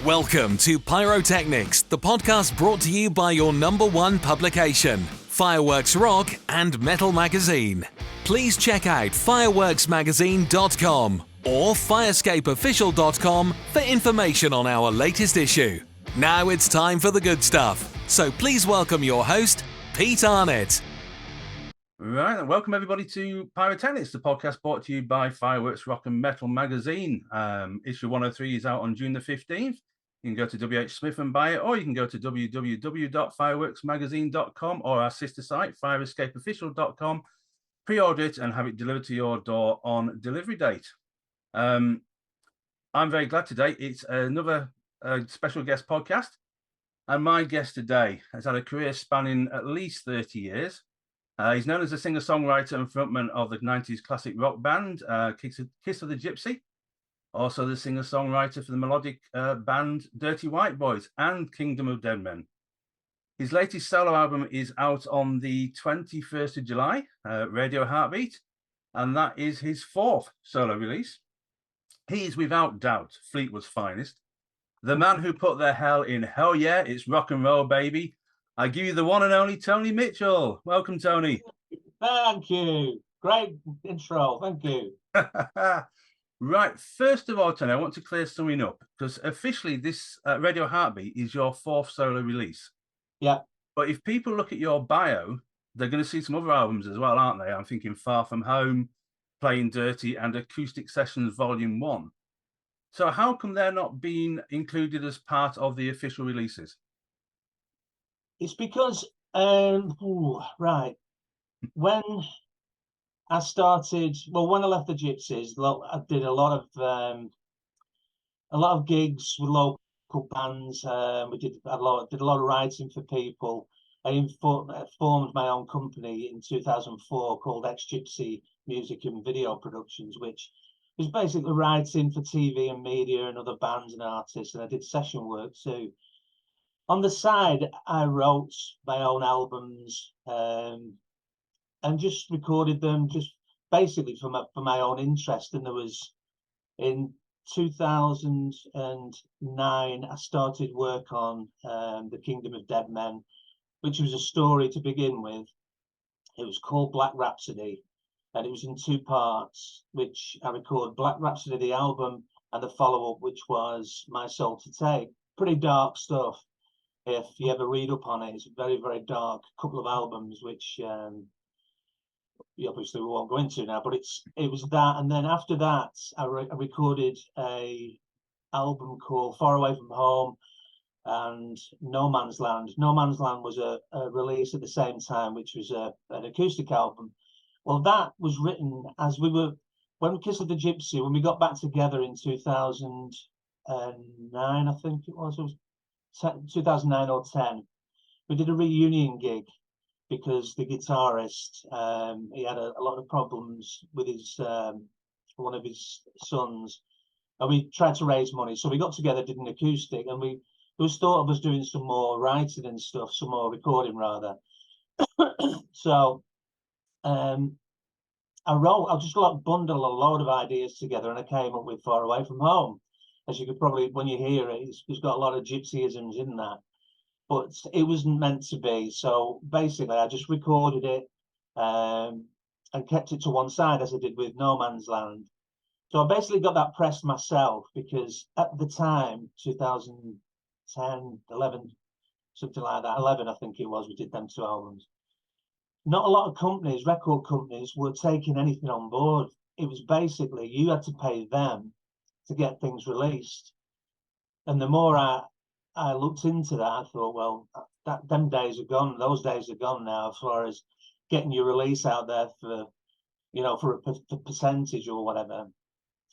Welcome to Pyrotechnics, the podcast brought to you by your number one publication, Fireworks Rock and Metal Magazine. Please check out fireworksmagazine.com or firescapeofficial.com for information on our latest issue. Now it's time for the good stuff, so please welcome your host, Pete Arnett. Right, and welcome everybody to Pyrotechnics, the podcast brought to you by Fireworks Rock and Metal Magazine. Issue 103 is out on June the 15th. You can go to WH Smith and buy it, or you can go to www.fireworksmagazine.com or our sister site, firescapeofficial.com, pre-order it and have it delivered to your door on delivery date. I'm very glad today. It's another special guest podcast, and my guest today has had a career spanning at least 30 years. He's known as a singer-songwriter and frontman of the 90s classic rock band, Kiss of the Gypsy. Also the singer-songwriter for the melodic band Dirty White Boys and Kingdom of Dead Men. His latest solo album is out on the 21st of July, Radio Heartbeat, and that is his fourth solo release. He is without doubt Fleetwood's finest. The man who put their hell in Hell Yeah, It's Rock and Roll, Baby. I give you the one and only Tony Mitchell. Welcome, Tony. Thank you. Great intro. Thank you. Right. First of all, Tony, I want to clear something up because officially this Radio Heartbeat is your fourth solo release. Yeah. But if people look at your bio, they're going to see some other albums as well, aren't they? I'm thinking Far From Home, Playing Dirty, and Acoustic Sessions Volume 1. So how come they're not being included as part of the official releases? It's because, right, when I started, when I left the Gypsies, I did a lot of gigs with local bands. We did a lot of writing for people. I formed my own company in 2004 called Ex-Gypsy Music and Video Productions, which was basically writing for TV and media and other bands and artists, and I did session work too. On the side, I wrote my own albums and just recorded them, just basically for my own interest. And there was, in 2009, I started work on the Kingdom of Dead Men, which was a story to begin with. It was called Black Rhapsody, and it was in two parts, which I recorded Black Rhapsody, the album, and the follow-up, which was My Soul to Take. Pretty dark stuff. If you ever read up on it, it's a very, very dark couple of albums, which obviously we won't go into now, but it was that. And then after that, I recorded a album called Far Away From Home and No Man's Land. No Man's Land was a release at the same time, which was an acoustic album. Well, that was written as when Kiss of the Gypsy, when we got back together in 2009, I think it was 2009 or 10, we did a reunion gig because the guitarist, he had a lot of problems with his one of his sons, and we tried to raise money. So we got together, did an acoustic, and there was thought of us doing some more writing and stuff, some more recording rather. So I just bundled a load of ideas together, and I came up with Far Away From Home. As you could probably, when you hear it, it's got a lot of gypsyisms in that, but it wasn't meant to be. So basically, I just recorded it and kept it to one side, as I did with No Man's Land. So I basically got that pressed myself because at the time, 2010, 11, something like that, 11, I think it was, we did them two albums. Not a lot of companies, record companies, were taking anything on board. It was basically, you had to pay them to get things released. And the more I looked into that, I thought, well, them days are gone. Those days are gone now, as far as getting your release out there for a percentage or whatever.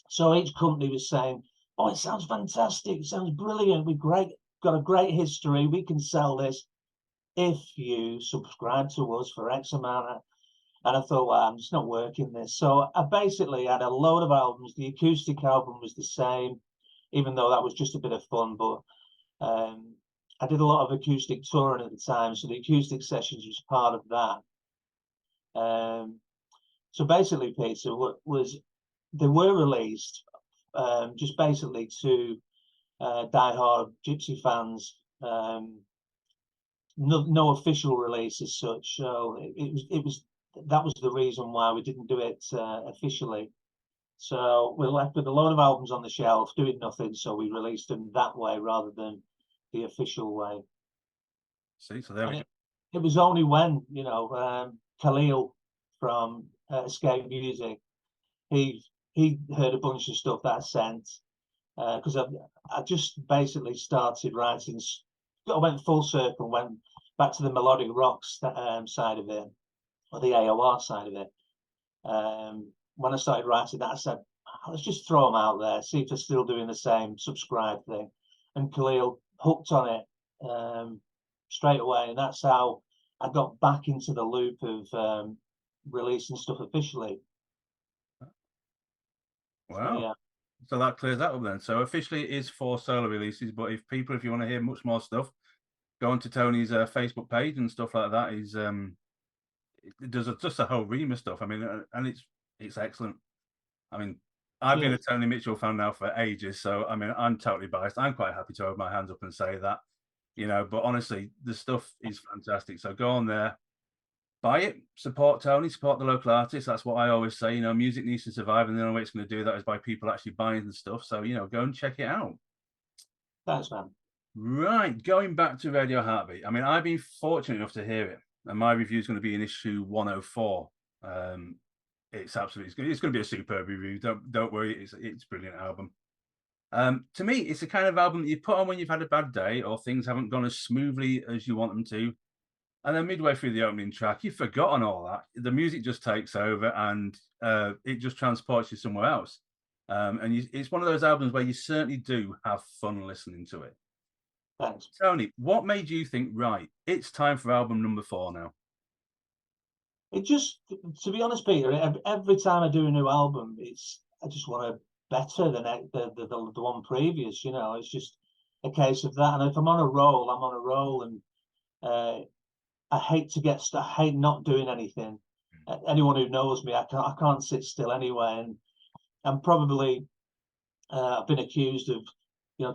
So each company was saying, oh, it sounds fantastic, it sounds brilliant, got a great history, we can sell this if you subscribe to us for X amount. And I thought, well, I'm just not working this. So I basically had a load of albums. The acoustic album was the same, even though that was just a bit of fun. But I did a lot of acoustic touring at the time, so the acoustic sessions was part of that. So basically, Peter, they were released just basically to die-hard Gypsy fans. No official release as such, so that was the reason why we didn't do it officially. So we're left with a load of albums on the shelf doing nothing, so we released them that way rather than the official way. See, so there we go. It was only when, Khalil from Escape Music, he heard a bunch of stuff that I sent, because I just basically started writing. I went full circle, went back to the melodic rock side of it, or the AOR side of it. When I started writing that, I said, let's just throw them out there, see if they're still doing the same subscribe thing. And Khalil hooked on it straight away, and that's how I got back into the loop of releasing stuff officially. Wow. So, yeah. So that clears that up then. So officially it is 4 solo releases, but if you want to hear much more stuff, go on to Tony's Facebook page and stuff like that. He's it does just a whole ream of stuff. I mean, and it's excellent. I mean, I've been a Tony Mitchell fan now for ages, so I mean, I'm totally biased. I'm quite happy to hold my hands up and say that, but honestly, the stuff is fantastic. So go on there, buy it, support Tony, support the local artists. That's what I always say. Music needs to survive, and the only way it's going to do that is by people actually buying the stuff. So, go and check it out. Thanks, man. Right, going back to Radio Heartbeat. I mean, I've been fortunate enough to hear it, and my review is going to be in issue 104. It's absolutely, it's going to be a superb review. Don't worry, it's a brilliant album. To me, it's the kind of album that you put on when you've had a bad day or things haven't gone as smoothly as you want them to. And then midway through the opening track, you've forgotten all that. The music just takes over and it just transports you somewhere else. And it's one of those albums where you certainly do have fun listening to it. Thanks. Tony, what made you think, right, it's time for album number 4 now? It just, to be honest, Peter, every time I do a new album, I just want to better than the one previous. It's just a case of that. And if I'm on a roll, I'm on a roll, and I hate not doing anything. Anyone who knows me, I can't sit still anyway. And I'm probably I've been accused of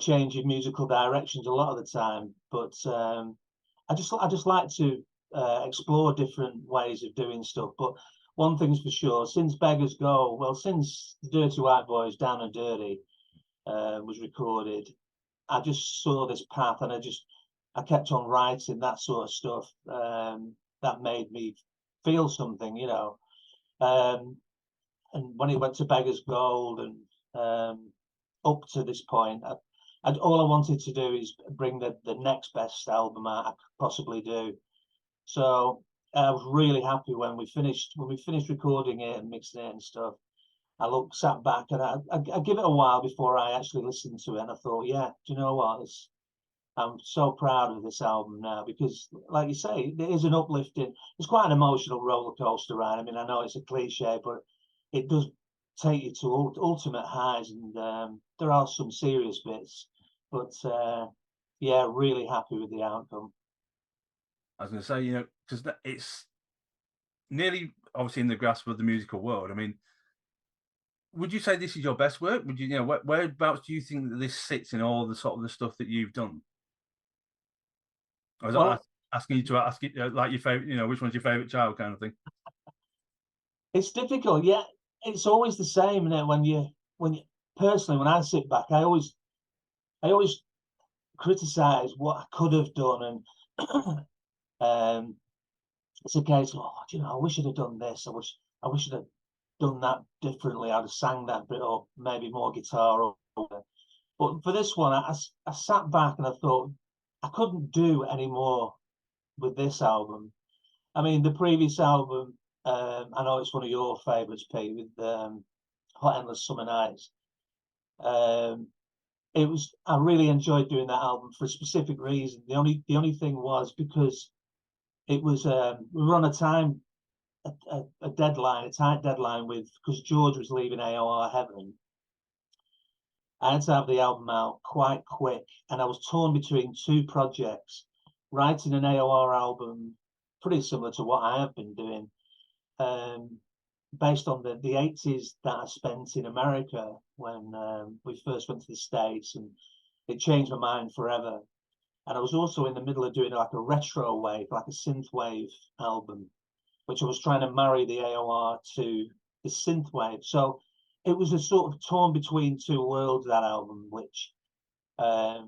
changing musical directions a lot of the time, but I just like to explore different ways of doing stuff. But one thing's for sure, since Beggars Go, since the Dirty White Boys Down and Dirty was recorded, I just saw this path, and I kept on writing that sort of stuff that made me feel something, and when it went to Beggars Gold and up to this point, all I wanted to do is bring the next best album out I could possibly do. So I was really happy when we finished recording it and mixing it and stuff. I sat back, and I give it a while before I actually listened to it, and I thought, yeah, do you know what? I'm so proud of this album now, because, like you say, it is an uplifting. It's quite an emotional roller coaster ride. I mean, I know it's a cliche, but it does take you to ultimate highs, and there are some serious bits. But yeah, really happy with the outcome. I was going to say, because it's nearly obviously in the grasp of the musical world. I mean, would you say this is your best work? Would you, whereabouts do you think that this sits in all the sort of the stuff that you've done? I was asking you to ask it like your favorite, which one's your favorite child kind of thing. It's difficult, yeah. It's always the same, isn't it? When you personally, when I sit back, I always criticize what I could have done, and it's a case of, I wish I'd have done this. I wish I'd have done that differently. I'd have sang that bit, or maybe more guitar. But for this one, I sat back and I thought I couldn't do any more with this album. I mean, the previous album, I know it's one of your favourites, Pete, with Hot Endless Summer Nights. I really enjoyed doing that album for a specific reason. The only thing was because it was we were on a tight deadline because George was leaving AOR Heaven. I had to have the album out quite quick, and I was torn between 2 projects: writing an AOR album pretty similar to what I have been doing, based on the 80s that I spent in America when we first went to the States, and it changed my mind forever. And I was also in the middle of doing like a retro wave, like a synth wave album, which I was trying to marry the AOR to the synth wave. So it was a sort of torn between two worlds, that album, which I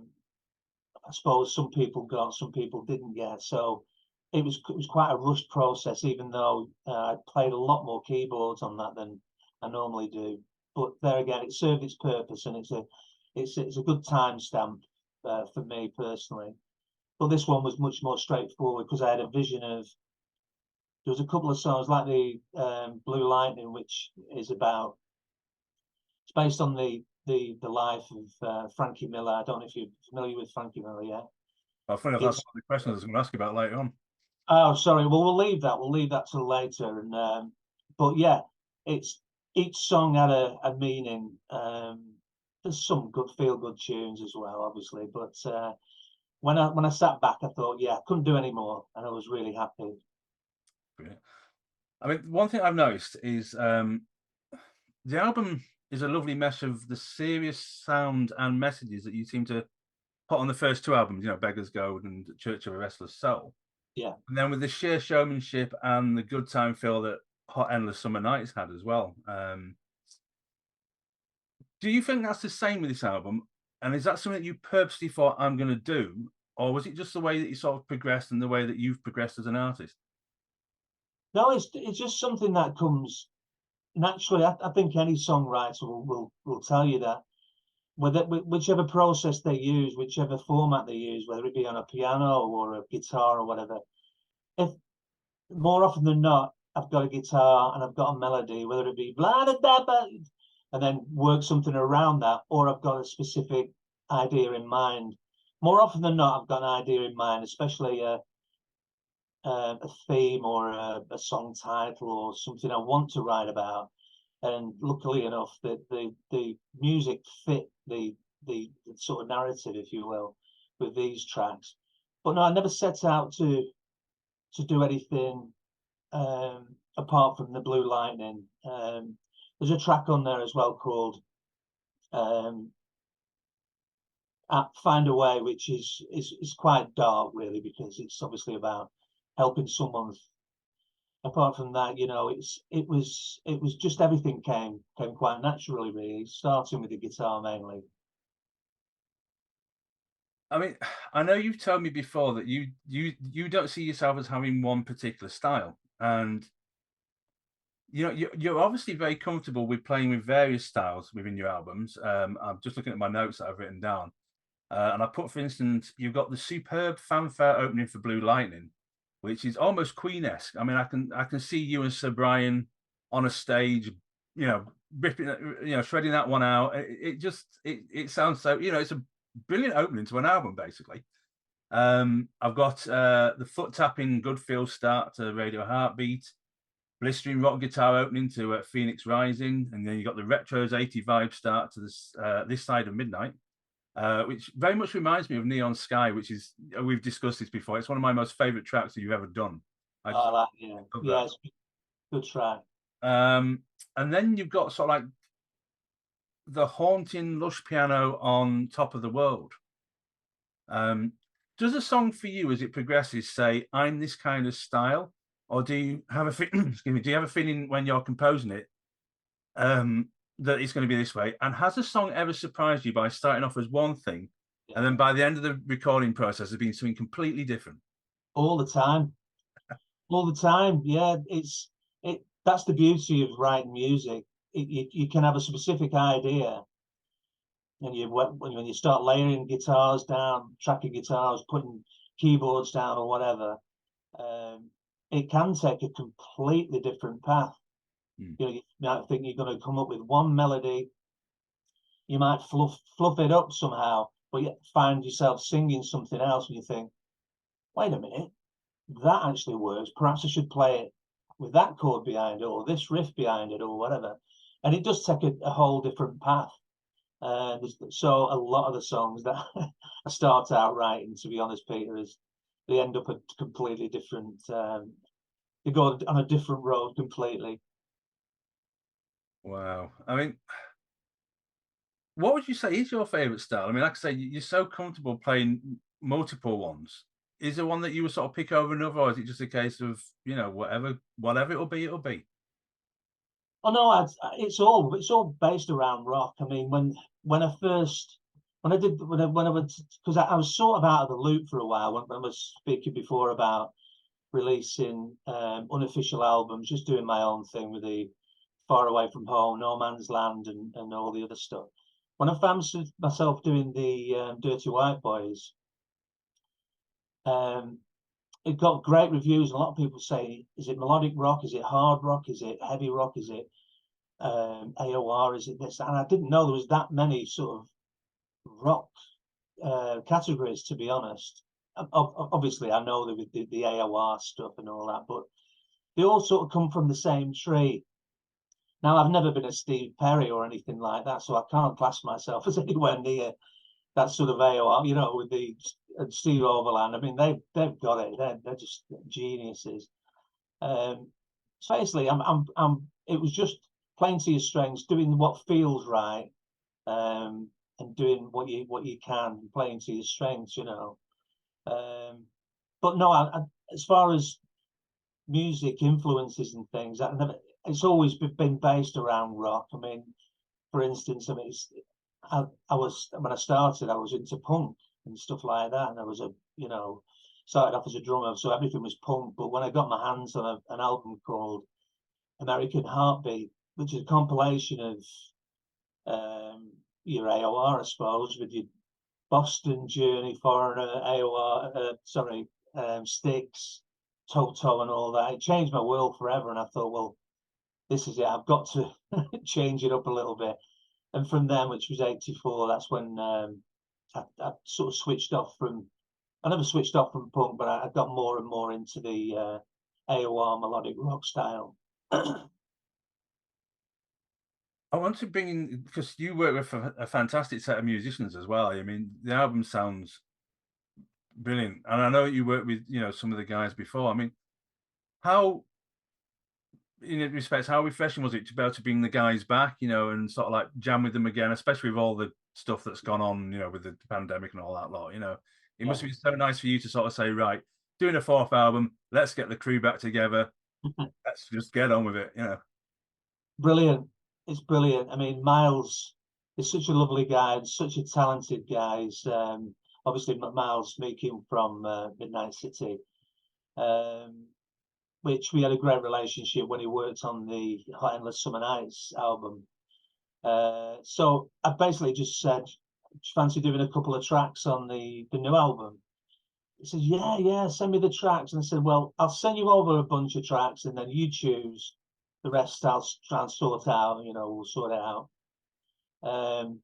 suppose some people got, some people didn't get. So it was quite a rushed process, even though I played a lot more keyboards on that than I normally do. But there again, it served its purpose, and it's a good timestamp for me personally. But this one was much more straightforward because I had a vision of, there was a couple of songs like the Blue Lightning, which is about, it's based on the life of Frankie Miller. I don't know if you're familiar with Frankie Miller, yeah? I think that's one of the questions I was going to ask you about later on. Oh, sorry. Well, we'll leave that. We'll leave that till later. And but yeah, it's each song had a meaning. There's some good feel good tunes as well, obviously. But when I sat back, I thought, yeah, I couldn't do any more, and I was really happy. Brilliant. I mean, one thing I've noticed is the album is a lovely mesh of the serious sound and messages that you seem to put on the first two albums, you know, Beggar's Gold and Church of a Restless Soul. Yeah. And then with the sheer showmanship and the good time feel that Hot Endless Summer Nights had as well. Do you think that's the same with this album? And is that something that you purposely thought I'm going to do? Or was it just the way that you sort of progressed and the way that you've progressed as an artist? No, it's just something that comes naturally. I think any songwriter will tell you that. Whichever process they use, whichever format they use, whether it be on a piano or a guitar or whatever, if more often than not, I've got a guitar and I've got a melody, whether it be blah, blah, blah, blah, and then work something around that, or I've got a specific idea in mind. More often than not, I've got an idea in mind, especially a theme or a song title or something I want to write about. And luckily enough, the music fit the sort of narrative, if you will, with these tracks. But no, I never set out to do anything apart from the Blue Lightning. There's a track on there as well called Find a Way, which is quite dark, really, because it's obviously about helping someone. Apart from that, you know, it was just everything came quite naturally, really, starting with the guitar mainly. I mean, I know you've told me before that you don't see yourself as having one particular style, and you know you're obviously very comfortable with playing with various styles within your albums. I'm just looking at my notes that I've written down, and I put, for instance, you've got the superb fanfare opening for Blue Lightning, which is almost Queen-esque. I mean, I can see you and Sir Brian on a stage, you know, ripping, you know, shredding that one out. It sounds so, you know, it's a brilliant opening to an album, basically. I've got the foot tapping good feel start to Radio Heartbeat, blistering rock guitar opening to Phoenix Rising, and then you got the retros 80 vibe start to this side of midnight. Which very much reminds me of Neon Sky, which is, we've discussed this before. It's one of my most favorite tracks that you've ever done. Yeah, it's a good track. And then you've got sort of like the haunting lush piano on Top of the World. Does a song for you, as it progresses, say, I'm this kind of style? Or do you have a excuse me, do you have a feeling when you're composing it that it's going to be this way? And has a song ever surprised you by starting off as one thing, and then by the end of the recording process has been something completely different? All the time. All the time. Yeah, that's the beauty of writing music. You can have a specific idea, and when you start layering guitars down, tracking guitars, putting keyboards down or whatever, it can take a completely different path. You know, you might think you're going to come up with one melody, you might fluff it up somehow, but you find yourself singing something else, and you think, wait a minute, that actually works. Perhaps I should play it with that chord behind it, or this riff behind it, or whatever. And it does take a whole different path. So a lot of the songs that I start out writing, to be honest, Peter, they end up a completely different. They go on a different road completely. Wow. I mean, What would you say is your favorite style? I mean, like I say, you're so comfortable playing multiple ones. Is there one that you would sort of pick over another, or is it just a case of, whatever it'll be, it'll be? Oh no, it's all based around rock. I mean, when I first when I went, because I was sort of out of the loop for a while when I was speaking before about releasing unofficial albums, just doing my own thing with the Far Away from Home, No Man's Land, and all the other stuff. When I found myself doing the Dirty White Boys, um, it got great reviews. A lot of people say, is it melodic rock? Is it hard rock? Is it heavy rock? Is it AOR? Is it this? And I didn't know there was that many sort of rock categories, to be honest. Obviously, I know the AOR stuff and all that, but they all sort of come from the same tree. Now, I've never been a Steve Perry or anything like that, so I can't class myself as anywhere near that sort of AOR, with the Steve Overland. I mean, they've got it. They're just geniuses. So basically, it was just playing to your strengths, doing what feels right, and doing what you can, playing to your strengths, But no, as far as music influences and things, it's always been based around rock. I mean, for instance, I mean, I was when I started, I was into punk and stuff like that, and I was started off as a drummer, so everything was punk. But when I got my hands on an album called American Heartbeat, which is a compilation of your AOR, I suppose, with your Boston, Journey, Foreigner, AOR, Styx, Toto, and all that. It changed my world forever, and I thought, well, this is it. I've got to change it up a little bit. And from then, which was '84, that's when I sort of switched off from. I never switched off from punk, but I got more and more into the AOR melodic rock style. I want to bring in, because you work with a fantastic set of musicians as well. I mean, the album sounds brilliant, and I know you worked with some of the guys before. I mean, how, in respects, how refreshing was it to be able to bring the guys back, and sort of like jam with them again, especially with all the stuff that's gone on, with the pandemic and all that lot. It must be so nice for you to sort of say, right, doing a fourth album, let's get the crew back together, let's just get on with it. Brilliant. It's brilliant. I mean, Miles is such a lovely guy and such a talented guy. Obviously, Miles speaking from Midnight City, which we had a great relationship when he worked on the Hot Endless Summer Nights album. So I basically just said, fancy doing a couple of tracks on the new album? He says, yeah, send me the tracks. And I said, well, I'll send you over a bunch of tracks and then you choose. The rest I'll try and sort out, we'll sort it out. And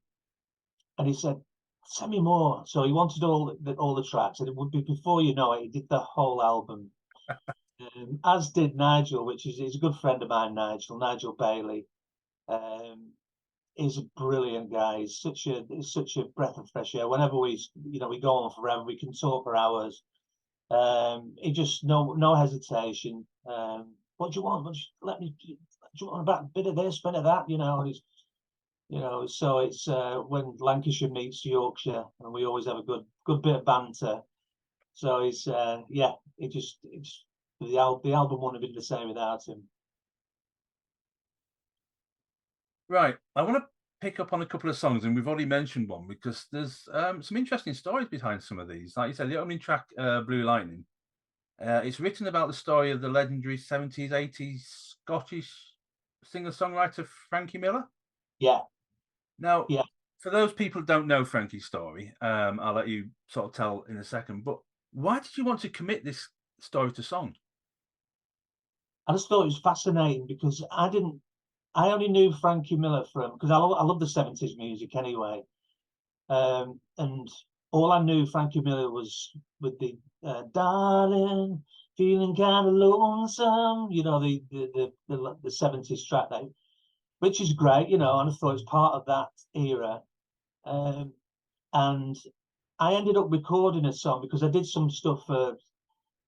he said, send me more. So he wanted all the tracks, and it would be, before you know it, he did the whole album. As did Nigel, which is a good friend of mine, Nigel Bailey. He's a brilliant guy. He's such a breath of fresh air. Whenever we go on forever, we can talk for hours. He just no hesitation. What do you want? Do you want a bit of this, bit of that? So it's when Lancashire meets Yorkshire, and we always have a good bit of banter. So it's the album wouldn't have been the same without him. Right. I want to pick up on a couple of songs, and we've already mentioned one because there's some interesting stories behind some of these. Like you said, the opening track, Blue Lightning, it's written about the story of the legendary 70s, 80s Scottish singer-songwriter Frankie Miller. Yeah. Now, yeah. For those people who don't know Frankie's story, I'll let you sort of tell in a second, but why did you want to commit this story to song? I just thought it was fascinating because I only knew Frankie Miller because I love the 70s music anyway. And all I knew Frankie Miller was with the Darling, Feeling Kind of Lonesome, the 70s track, which is great, and I thought it was part of that era. And I ended up recording a song because I did some stuff for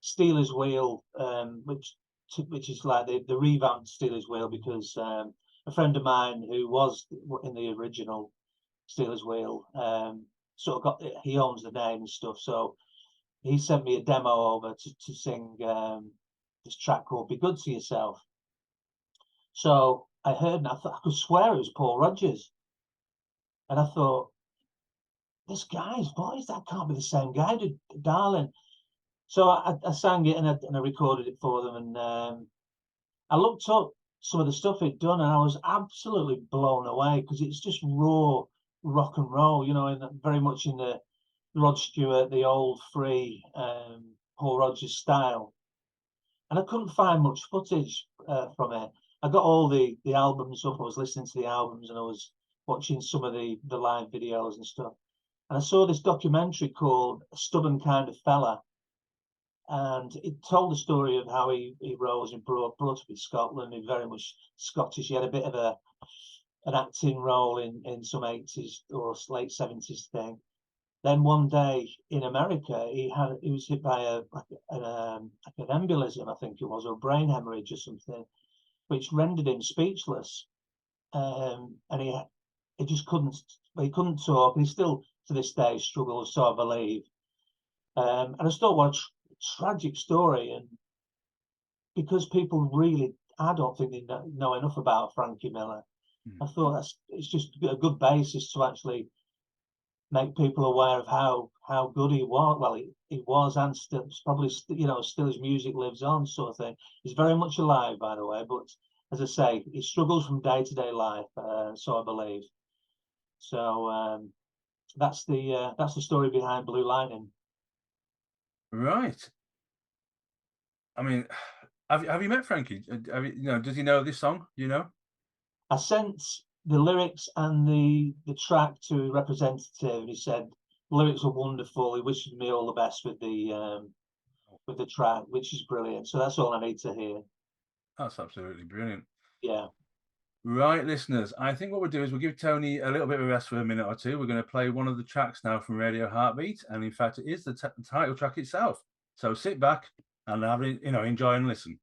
Steelers Wheel, which is like the revamped Steelers Wheel, because a friend of mine who was in the original Steelers Wheel. Sort of he owns the name and stuff, so he sent me a demo over to sing this track called "Be Good to Yourself." So I heard, and I thought I could swear it was Paul Rodgers, and I thought, this guy's voice, that can't be the same guy, darling. So I sang it and I recorded it for them, and I looked up some of the stuff he'd done, and I was absolutely blown away because it's just raw rock and roll, you know, and very much in the Rod Stewart, the old free Paul Rodgers style. And I couldn't find much footage from it. I got all the albums up. I was listening to the albums and I was watching some of the live videos and stuff. And I saw this documentary called A Stubborn Kind of Fella. And it told the story of how he rose and brought up in Scotland. He's very much Scottish. He had a bit of an acting role in some 80s or late 70s thing. Then one day in America, he was hit by an embolism, I think it was, or a brain hemorrhage or something, which rendered him speechless. And he just couldn't talk. And he still to this day struggles, so I believe. And I still watch tragic story, and because people really, I don't think they know enough about Frankie Miller. I thought it's just a good basis to actually make people aware of how good he was. Well, he was, and still probably, you know, still his music lives on, sort of thing. He's very much alive, by the way, but as I say, he struggles from day-to-day life, so I believe. So that's the story behind Blue Lightning. Right. I mean, have you met Frankie? Does he know this song? Do you know? I sent the lyrics and the track to a representative, and he said the lyrics were wonderful. He wishes me all the best with the track, which is brilliant. So that's all I need to hear. That's absolutely brilliant. Yeah. Right, listeners, I think what we'll do is we'll give Tony a little bit of a rest for a minute or two. We're going to play one of the tracks now from Radio Heartbeat, and in fact, it is the title track itself. So sit back and enjoy and listen.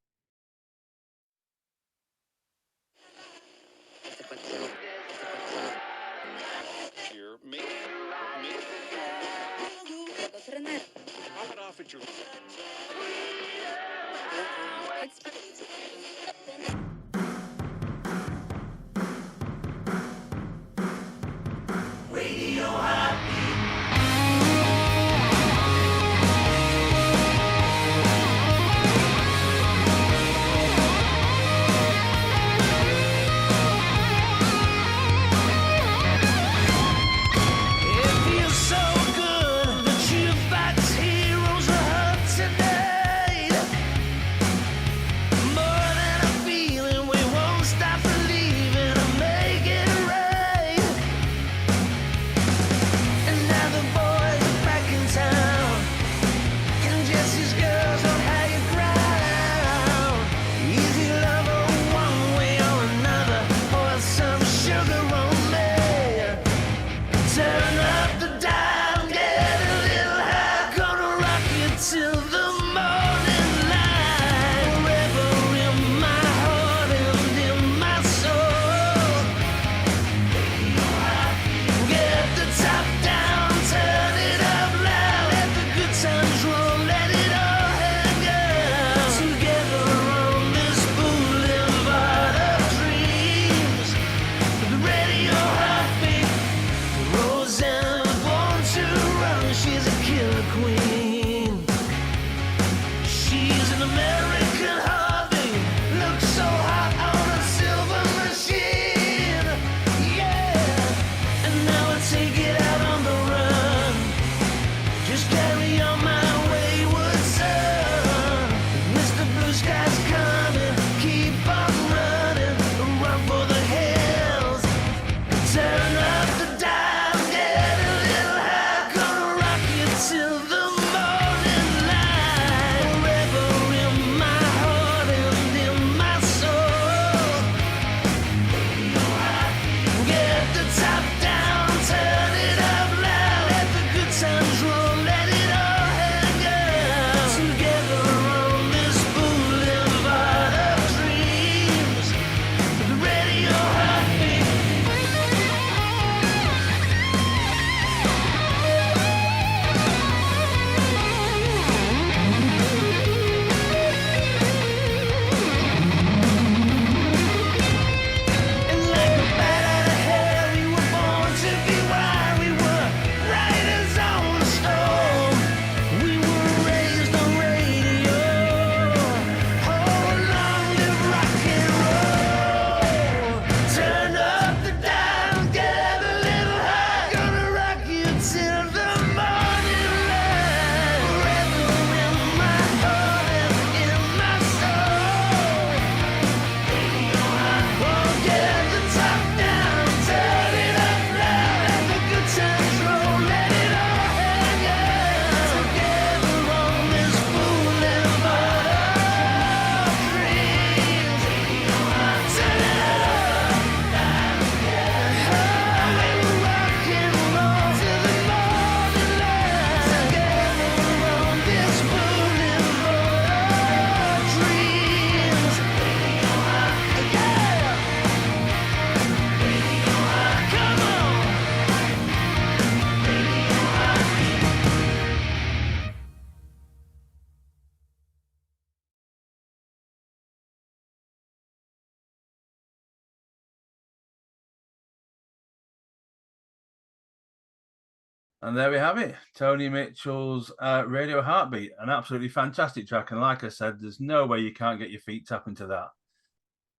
And there we have it, Tony Mitchell's Radio Heartbeat, an absolutely fantastic track. And like I said, there's no way you can't get your feet tapping to that.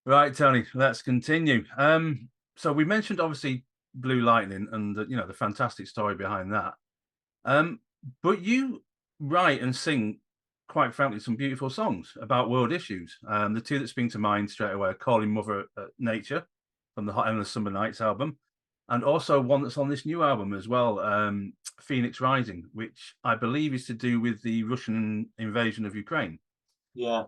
Right, Tony, let's continue. So we mentioned obviously Blue Lightning and the fantastic story behind that. But you write and sing, quite frankly, some beautiful songs about world issues. The two that spring to mind straight away are Calling Mother Nature from the Hot Endless Summer Nights album, and also one that's on this new album as well, Phoenix Rising, which I believe is to do with the Russian invasion of Ukraine. Yeah.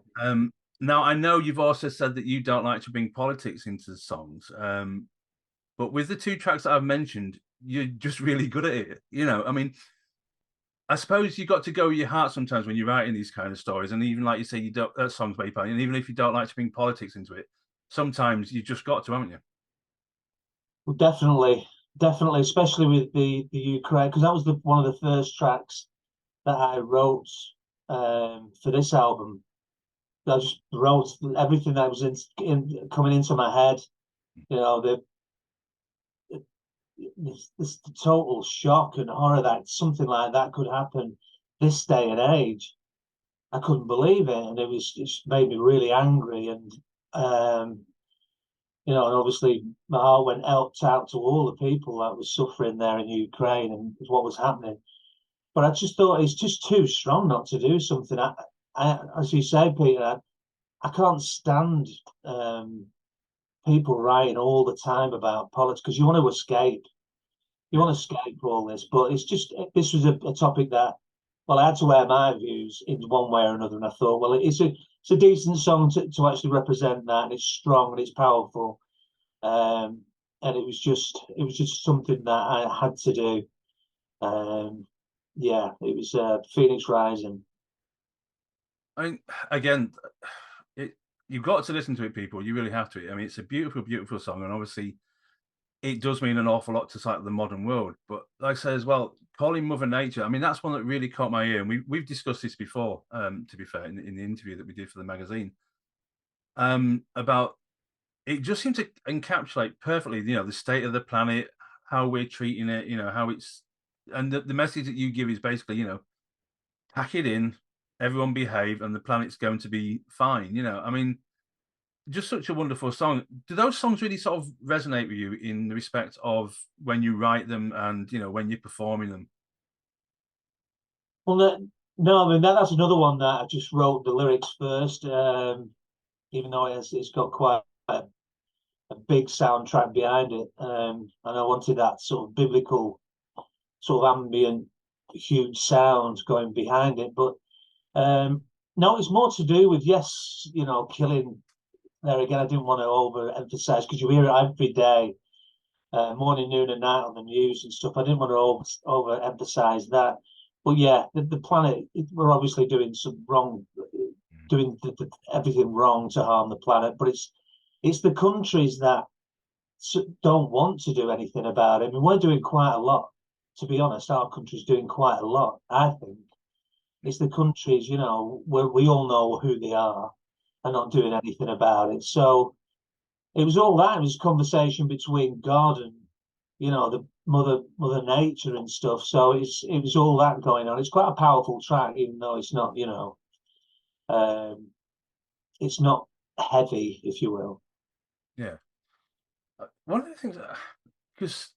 Now, I know you've also said that you don't like to bring politics into the songs, but with the two tracks that I've mentioned, you're just really good at it. I mean, I suppose you got to go with your heart sometimes when you're writing these kind of stories, and even like you say, you don't songs by and even if you don't like to bring politics into it, sometimes you just got to, haven't you? Well, definitely, especially with the Ukraine, because that was one of the first tracks that I wrote for this album. I just wrote everything that was coming into my head. The total shock and horror that something like that could happen this day and age. I couldn't believe it, and it just made me really angry. And and obviously my heart went out to all the people that was suffering there in Ukraine and what was happening. But I just thought it's just too strong not to do something. As you say, Peter, I can't stand people writing all the time about politics because you want to escape. You want to escape all this, but this was a topic that, well, I had to wear my views in one way or another, and I thought, well, it's a decent song to actually represent that, and it's strong and it's powerful, and it was just something that I had to do. Yeah, it was Phoenix Rising. I mean, again, you've got to listen to it, people. You really have to. I mean, it's a beautiful, beautiful song, and obviously, it does mean an awful lot to the modern world. But like I say as well, Calling Mother Nature, I mean, that's one that really caught my ear. And we've discussed this before, to be fair, in the interview that we did for the magazine, about it just seemed to encapsulate perfectly, the state of the planet, how we're treating it, how it's, and the message that you give is basically, pack it in, everyone behave, and the planet's going to be fine. I mean, just such a wonderful song. Do those songs really sort of resonate with you in the respect of when you write them and when you're performing them? Well, no, I mean that's another one that I just wrote the lyrics first, even though it's got quite a big soundtrack behind it, and I wanted that sort of biblical, sort of ambient, huge sound going behind it. But no, it's more to do with killing. There again, I didn't want to overemphasize because you hear it every day, morning, noon, and night on the news and stuff. I didn't want to overemphasize that. But yeah, the planet, we're obviously doing some wrong, doing everything wrong to harm the planet. But it's the countries that don't want to do anything about it. I mean, we're doing quite a lot. To be honest, our country's doing quite a lot, I think. It's the countries, where we all know who they are and not doing anything about it. So it was all that. It was a conversation between God and, the mother nature and stuff. So it was all that going on. It's quite a powerful track, even though it's not, it's not heavy, if you will. Yeah. One of the things, because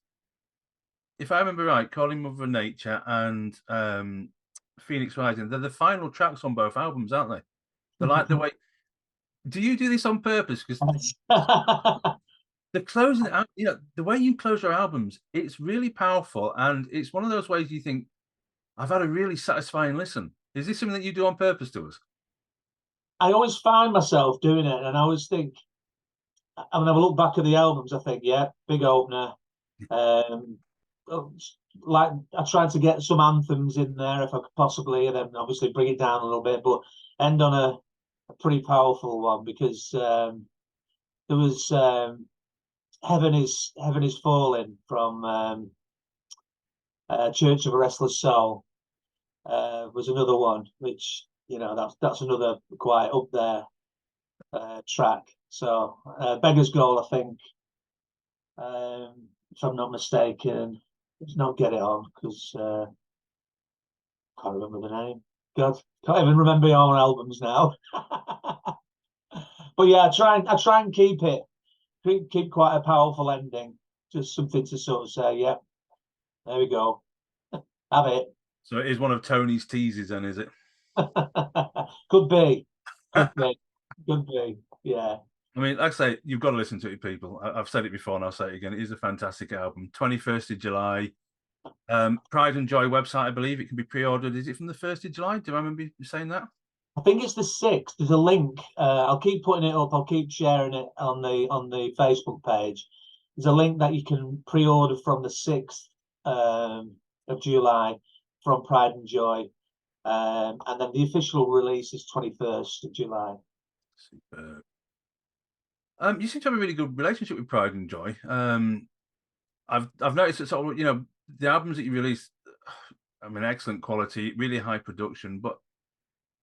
if I remember right, Calling Mother Nature and Phoenix Rising, they're the final tracks on both albums, aren't they? They're like the way. Do you do this on purpose? Because the closing out, the way you close your albums, it's really powerful, and it's one of those ways you think, I've had a really satisfying listen. Is this something that you do on purpose to us? I always find myself doing it, and I always think, I mean, I look back at the albums, I think, yeah, big opener. Like I tried to get some anthems in there if I could possibly, and then obviously bring it down a little bit, but end on a pretty powerful one because there was Heaven is Falling from Church of a Restless Soul was another one, which that's another quite up there track. So Beggar's Goal, I think, if I'm not mistaken. let's not get it on because can't remember the name. God, can't even remember your own albums now. But yeah, I try and keep it, keep quite a powerful ending. Just something to sort of say, yeah, there we go, have it. So it is one of Tony's teases, then, is it? Could be, could be, could be. Yeah. I mean, like I say, you've got to listen to it, people. I've said it before and I'll say it again. It is a fantastic album. 21st of July. Pride and Joy website, I believe it can be pre-ordered. Is it from the 1st of July? Do I remember you saying that? I think it's the 6th. There's a link. I'll keep putting it up. I'll keep sharing it on the Facebook page. There's a link that you can pre-order from the 6th of July from Pride and Joy. And then the official release is 21st of July. Superb. You seem to have a really good relationship with Pride and Joy. I've noticed that sort of, the albums that you release, I mean, excellent quality, really high production, but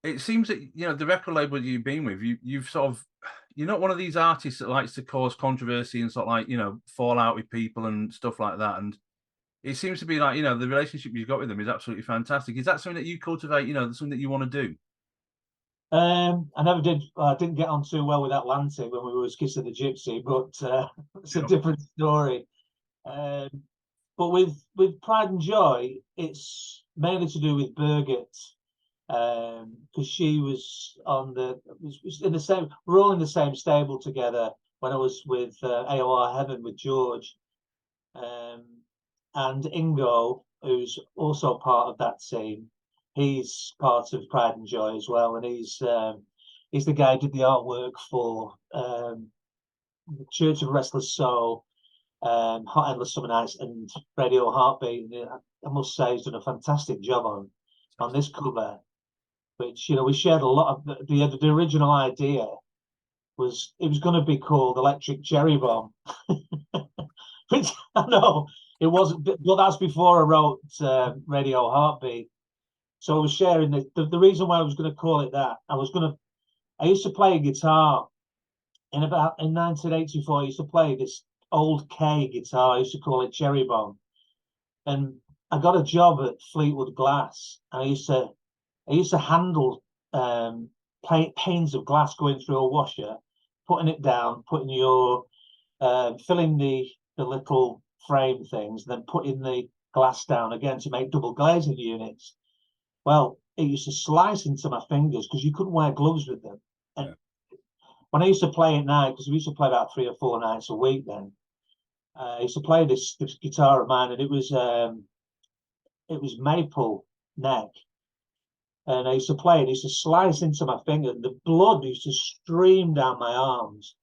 it seems that, the record label that you've been with, you've sort of, you're not one of these artists that likes to cause controversy and sort of like, fall out with people and stuff like that. And it seems to be like, the relationship you've got with them is absolutely fantastic. Is that something that you cultivate, something that you want to do? I never did. I didn't get on too well with Atlantic when we were with Kiss of the Gypsy, but it's a different story. But with Pride and Joy, it's mainly to do with Birgit, because she was was in the same. We're all in the same stable together when I was with AOR Heaven with George, and Ingo, who's also part of that team. He's part of Pride and Joy as well, and he's the guy who did the artwork for Church of Restless Soul, Hot Endless Summer Nights, and Radio Heartbeat. And I must say, he's done a fantastic job on this cover, which we shared a lot of. The original idea was it was going to be called Electric Cherry Bomb, which I know it wasn't, but that's before I wrote Radio Heartbeat. So I was sharing the reason why I was going to call it that. I used to play guitar in 1984. I used to play this old K guitar. I used to call it Cherry Bomb, and I got a job at Fleetwood Glass. And I used to handle panes of glass going through a washer, putting it down, putting your filling the little frame things, then putting the glass down again to make double glazing units. Well, it used to slice into my fingers because you couldn't wear gloves with them. And when I used to play at night, because we used to play about 3 or 4 nights a week then, I used to play this guitar of mine, and it was maple neck. And I used to play it, it used to slice into my finger. The blood used to stream down my arms,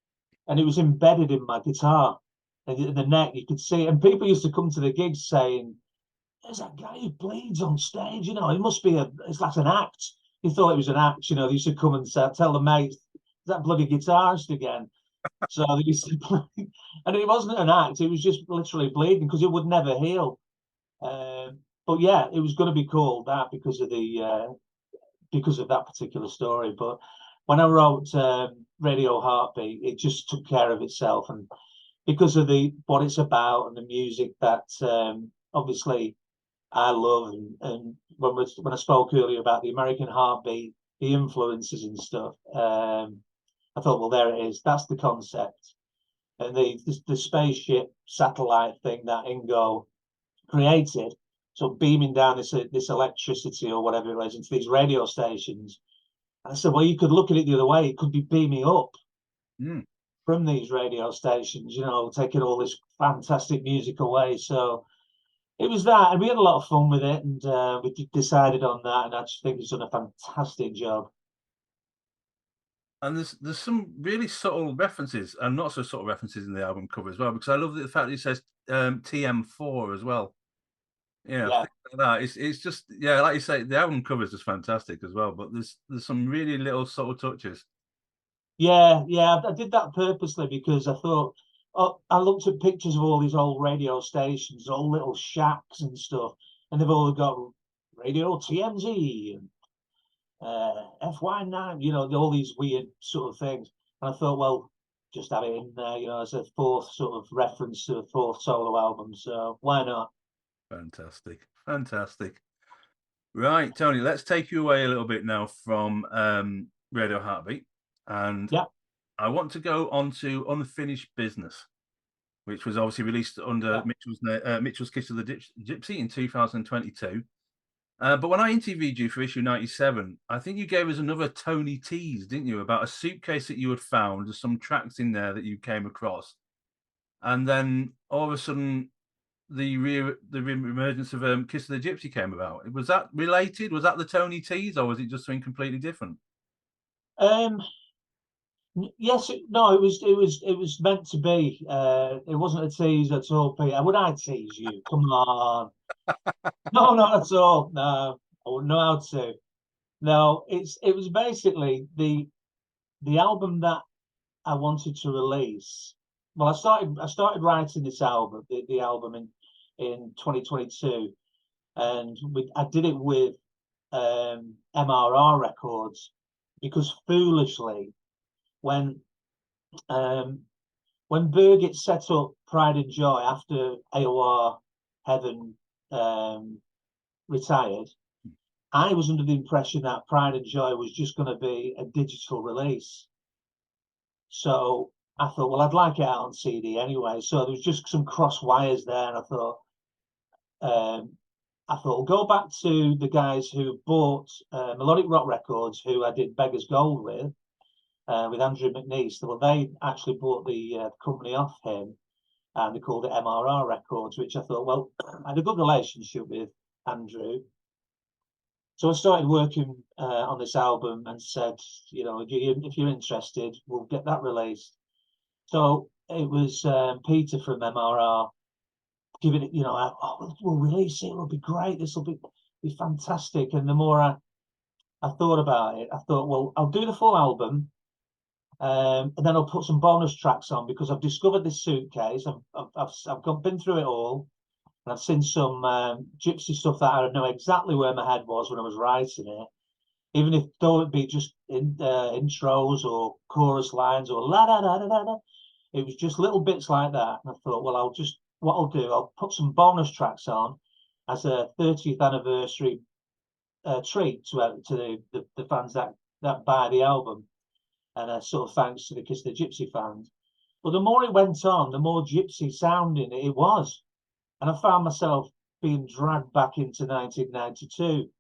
and it was embedded in my guitar. And in the neck, you could see it. And people used to come to the gigs saying, there's that guy who bleeds on stage, it must be it's like an act. He thought it was an act, they used to come and tell the mates, that bloody guitarist again. So they used to play, and it wasn't an act, it was just literally bleeding because it would never heal. But yeah, it was going to be called that because of that particular story. But when I wrote Radio Heartbeat, it just took care of itself, and because of what it's about and the music that obviously I love, and when I spoke earlier about the American heartbeat, the influences and stuff, I thought, well, there it is. That's the concept, and the spaceship satellite thing that Ingo created, so beaming down this electricity or whatever it was into these radio stations. And I said, well, you could look at it the other way. It could be beaming up from these radio stations, taking all this fantastic music away. So it was that, and we had a lot of fun with it, and we decided on that, and I just think he's done a fantastic job. And there's some really subtle references and not so subtle references in the album cover as well, because I love the fact that it says TM4 as well. Yeah. Like that. It's just, like you say, the album cover is just fantastic as well, but there's some really little subtle touches. Yeah, I did that purposely because I thought, I looked at pictures of all these old radio stations, all little shacks and stuff, and they've all got Radio TMZ and FY9, all these weird sort of things. And I thought, well, just have it in there, as a fourth sort of reference to the fourth solo album. So why not? Fantastic, fantastic. Right, Tony, let's take you away a little bit now from Radio Heartbeat, and Yeah. I want to go on to Unfinished Business, which was obviously released under Mitchell's Kiss of the Gypsy in 2022. But when I interviewed you for issue 97, I think you gave us another Tony tease, didn't you, about a suitcase that you had found, there's some tracks in there that you came across, and then all of a sudden the emergence of Kiss of the Gypsy came about. Was that related? Was that the Tony tease, or was it just something completely different? Yes, no, it was meant to be. It wasn't a tease at all, Peter. Would I tease you? Come on. No, not at all. No, I wouldn't know how to. No, it was basically the album that I wanted to release. Well, I started writing this album, the album in 2022, and I did it with MRR Records, because foolishly, when Birgit set up Pride and Joy after AOR Heaven retired, I was under the impression that Pride and Joy was just going to be a digital release. So I thought, well, I'd like it out on CD anyway. So there was just some cross wires there, and I thought, we'll go back to the guys who bought Melodic Rock Records, who I did Beggar's Gold with Andrew McNeese. Well, they actually bought the company off him, and they called it MRR Records, which I thought, well, I had a good relationship with Andrew. So I started working on this album and said, if you're interested, we'll get that released. So it was Peter from MRR giving it, we'll release it. It'll be great. This will be fantastic. And the more I thought about it, I thought, well, I'll do the full album, and then I'll put some bonus tracks on, because I've discovered this suitcase. I've been through it all. And I've seen some gypsy stuff that I know exactly where my head was when I was writing it, even if though it be just intros or chorus lines or la da da da da da. It was just little bits like that. And I thought, well, I'll put some bonus tracks on as a 30th anniversary treat to the fans that buy the album, and a sort of thanks to the Kiss the Gypsy fans. But the more it went on, the more gypsy sounding it was. And I found myself being dragged back into 1992.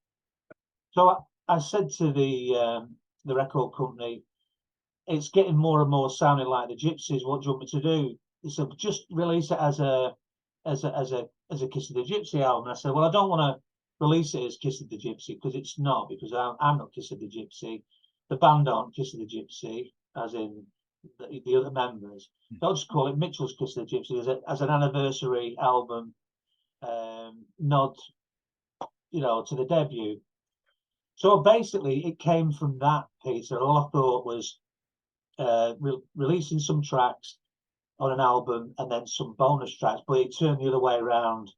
So I said to the record company, it's getting more and more sounding like the Gypsies. What do you want me to do? He said, just release it as a Kiss of the Gypsy album. And I said, well, I don't want to release it as Kiss of the Gypsy, because it's not, because I'm not Kiss of the Gypsy. The band aren't Kiss of the Gypsy, as in the other members. I'll just call it Mitchell's Kiss of the Gypsy as an anniversary album nod, to the debut. So basically, it came from that, Peter. All I thought was releasing some tracks on an album and then some bonus tracks, but it turned the other way around,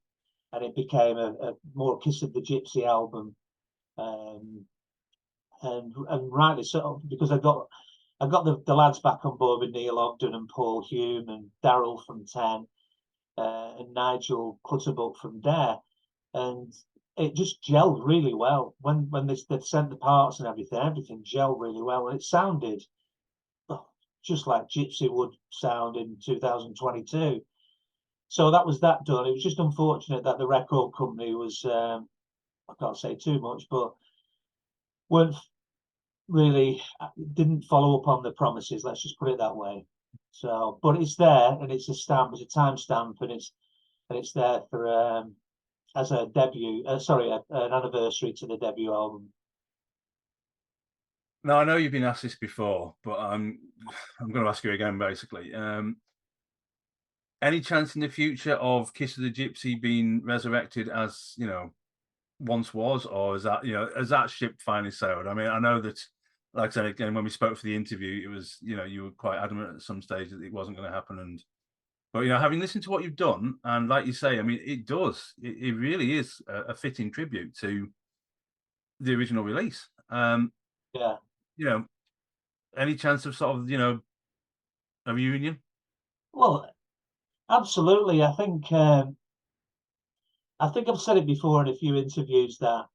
and it became a more Kiss of the Gypsy album. And rightly so, because I got the lads back on board with Neil Ogden and Paul Hume and Daryl from 10 and Nigel Clutterbuck from Dare, and it just gelled really well. When they sent the parts and everything gelled really well, and it sounded just like Gypsy would sound in 2022. So that was that done. It was just unfortunate that the record company was, I can't say too much, but didn't follow up on the promises. Let's just put it that way. So, but it's there, and it's a stamp, it's a time stamp, and it's there for as a debut. An anniversary to the debut album. Now, I know you've been asked this before, but I'm going to ask you again, basically. Any chance in the future of Kiss of the Gypsy being resurrected as, once was, or is that, has that ship finally sailed? I mean, I know that, like I said, again, when we spoke for the interview, it was, you were quite adamant at some stage that it wasn't going to happen. But, having listened to what you've done, and like you say, I mean, it does. It really is a fitting tribute to the original release. Yeah. Any chance of sort of, a reunion? Well, absolutely. I think I think I've said it before in a few interviews that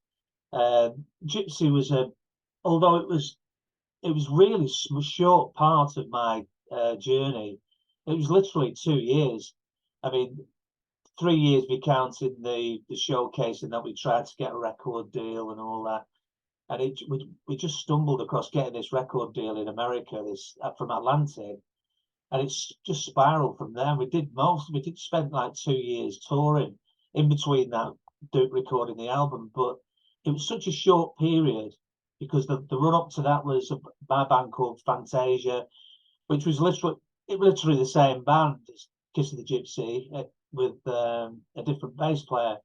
Gypsy was although it was really a short part of my journey. It was literally 2 years. I mean, 3 years we counted the showcasing that we tried to get a record deal and all that. And we just stumbled across getting this record deal in America, from Atlantic, and it's just spiraled from there. We did spend like 2 years touring in between that, recording the album, but it was such a short period because the run up to that was my band called Fantasia, which was literally the same band as Kiss of the Gypsy with a different bass player.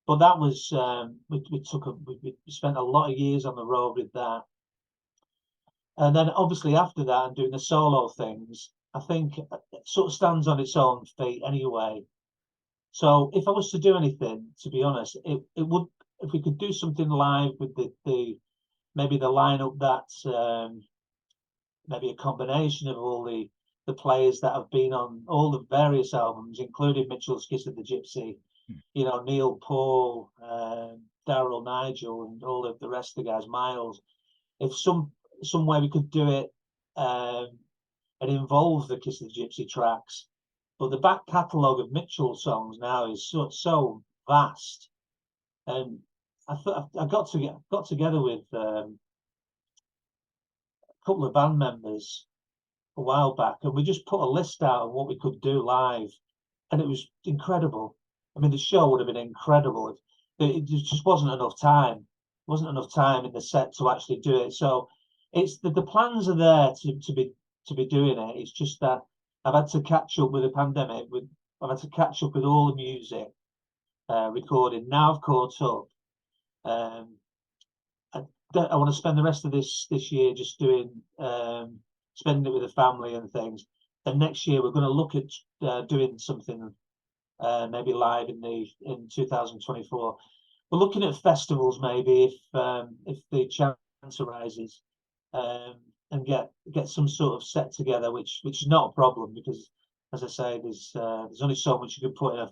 But that was we spent a lot of years on the road with that, and then obviously after that and doing the solo things, I think it sort of stands on its own feet anyway. So if I was to do anything, to be honest, it would, if we could do something live with the maybe the lineup that's maybe a combination of all the players that have been on all the various albums, including Mitchell's Kiss of the Gypsy, you know, Neil, Paul, Daryl, Nigel, and all of the rest of the guys, Miles. If some way we could do it and involve the Kiss of the Gypsy tracks, but the back catalogue of Mitchell songs now is so vast, and I got together with a couple of band members a while back, and we just put a list out of what we could do live, and it was incredible. I mean, the show would have been incredible. It just wasn't enough time. Wasn't enough time in the set to actually do it. So it's the plans are there to be doing it. It's just that I've had to catch up with the pandemic. I've had to catch up with all the music recording. Now I've caught up. I want to spend the rest of this year just doing spending it with the family and things. And next year we're going to look at doing something maybe live in 2024. We're looking at festivals maybe if the chance arises, and get some sort of set together, which is not a problem because, as I say, there's only so much you can put in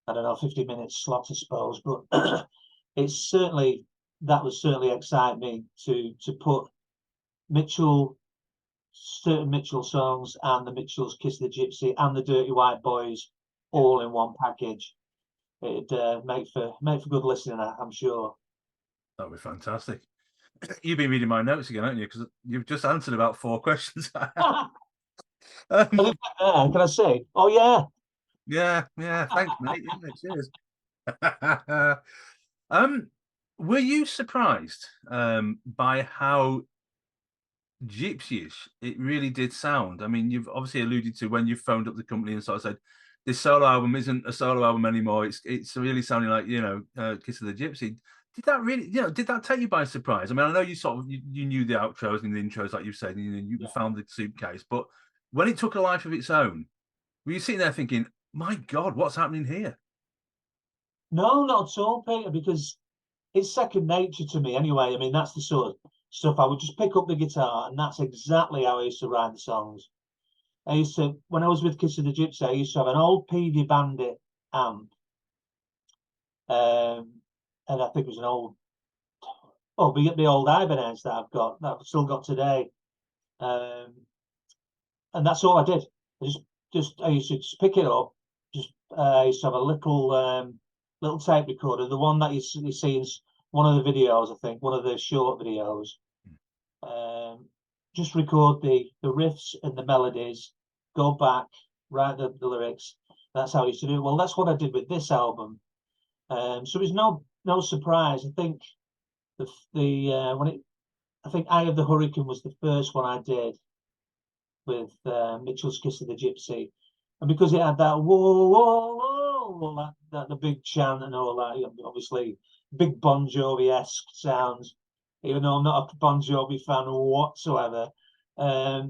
I don't know, 50-minute slot, I suppose. But it's certainly, that would certainly excite me to put certain Mitchell songs and the Mitchell's Kiss the Gypsy and the Dirty White Boys all in one package. It'd make for good listening, I'm sure. That would be fantastic. You've been reading my notes again, haven't you? Because you've just answered about 4 questions. Can I say? Oh yeah. Yeah. Thanks, mate. Yeah, cheers. Were you surprised by how gypsyish it really did sound? I mean, you've obviously alluded to when you phoned up the company and sort of said this solo album isn't a solo album anymore. It's really sounding like, you know, Kiss of the Gypsy. Did that really, did that take you by surprise? I mean, I know you sort of you knew the outros and the intros, like you said, and you found the suitcase, but when it took a life of its own, were you sitting there thinking, my God, what's happening here? No, not at all, Peter, because it's second nature to me anyway. I mean, that's the sort of stuff I would just pick up the guitar, and that's exactly how I used to write the songs. When I was with Kiss of the Gypsy, I used to have an old PD Bandit amp. And I think it was an old, the old Ibanez that I've still got today. And that's all I did. I used to just pick it up. I used to have a little tape recorder, the one that you see in one of the videos, I think, one of the short videos. Just record the riffs and the melodies, go back, write the lyrics. That's how I used to do it. Well, that's what I did with this album. So there's no surprise. I think I think Eye of the Hurricane was the first one I did with Mitchell's Kiss of the Gypsy, and because it had that whoa whoa whoa, that the big chant and all that, obviously big Bon Jovi-esque sounds, even though I'm not a Bon Jovi fan whatsoever. I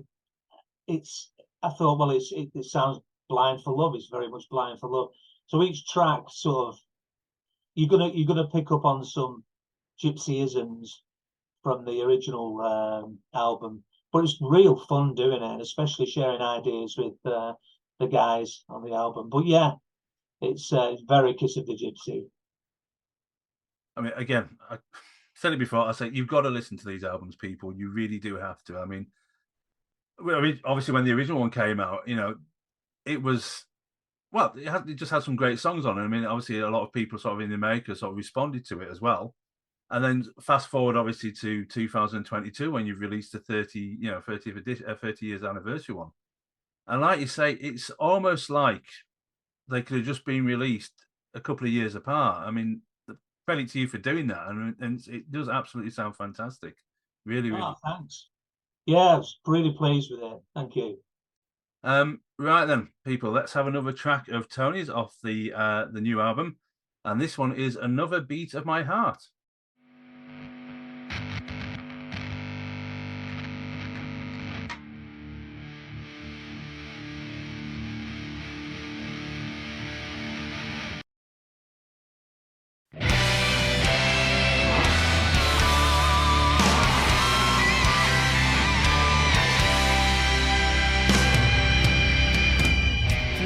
thought, well, it sounds Blind for Love. It's very much Blind for Love. So each track sort of, you're gonna pick up on some gypsyisms from the original album, but it's real fun doing it, and especially sharing ideas with the guys on the album. But yeah, It's very Kiss of the Gypsy. I mean, again, I said it before. I say you've got to listen to these albums, people. You really do have to. I mean, obviously, when the original one came out, you know, it was it just had some great songs on it. I mean, obviously, a lot of people sort of in America sort of responded to it as well. And then fast forward, obviously, to 2022 when you've released a 30 years anniversary one. And like you say, it's almost like they could have just been released a couple of years apart. I mean, credit to you for doing that, and it does absolutely sound fantastic. Really, really. Oh, thanks. Yeah, I was really pleased with it. Thank you. Right then, people, let's have another track of Tony's off the new album, and this one is Another Beat of My Heart.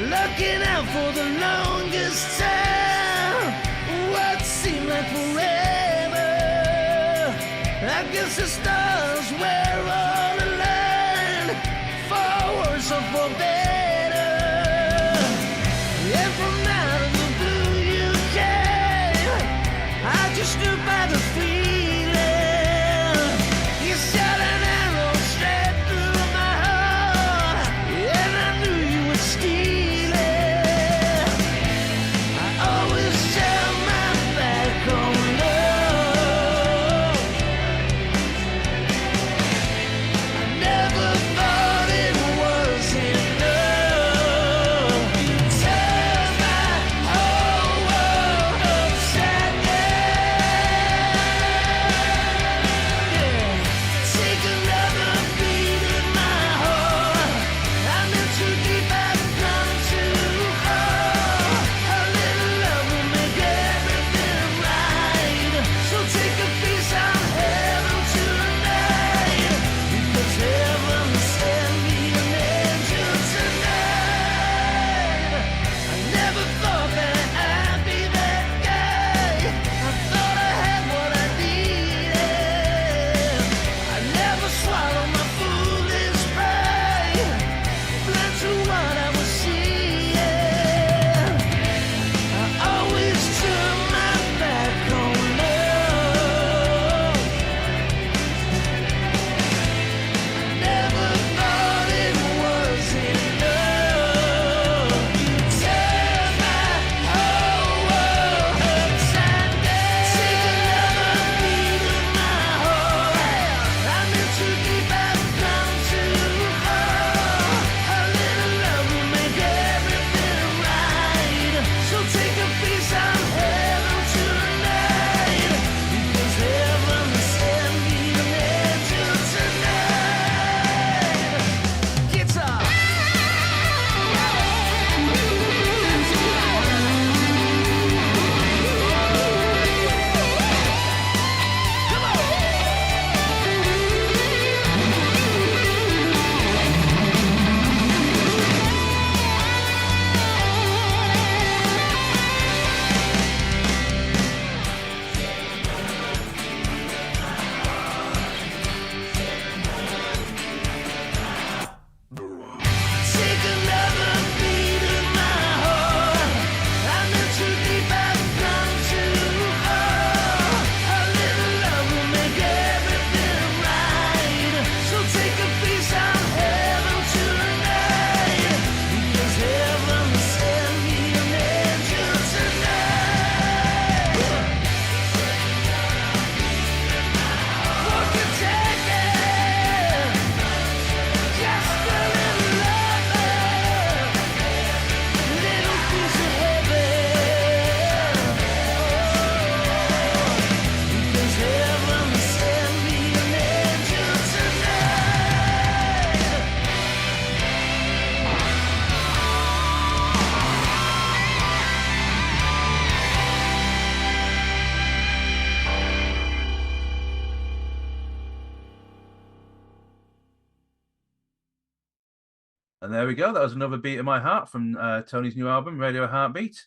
Looking out for the longest time, what seemed like forever. I guess the stars were all aligned, for worse or for better. And from out of the blue you came, I just stood by the feeling. You shot an arrow straight through my heart, and I knew you would steal. And there we go. That was Another Beat of My Heart from Tony's new album, Radio Heartbeat.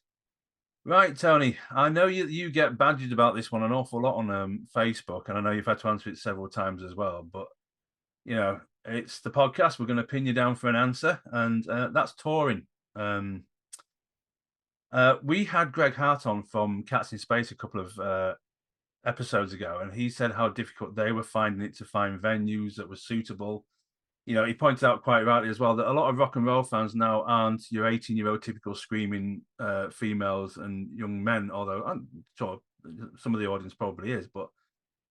Right, Tony. I know you get badgered about this one an awful lot on Facebook, and I know you've had to answer it several times as well. But it's the podcast. We're going to pin you down for an answer, and that's touring. We had Greg Hart on from Cats in Space a couple of episodes ago, and he said how difficult they were finding it to find venues that were suitable. He pointed out quite rightly as well that a lot of rock and roll fans now aren't your 18-year-old typical screaming females and young men, although I'm sure some of the audience probably is. But,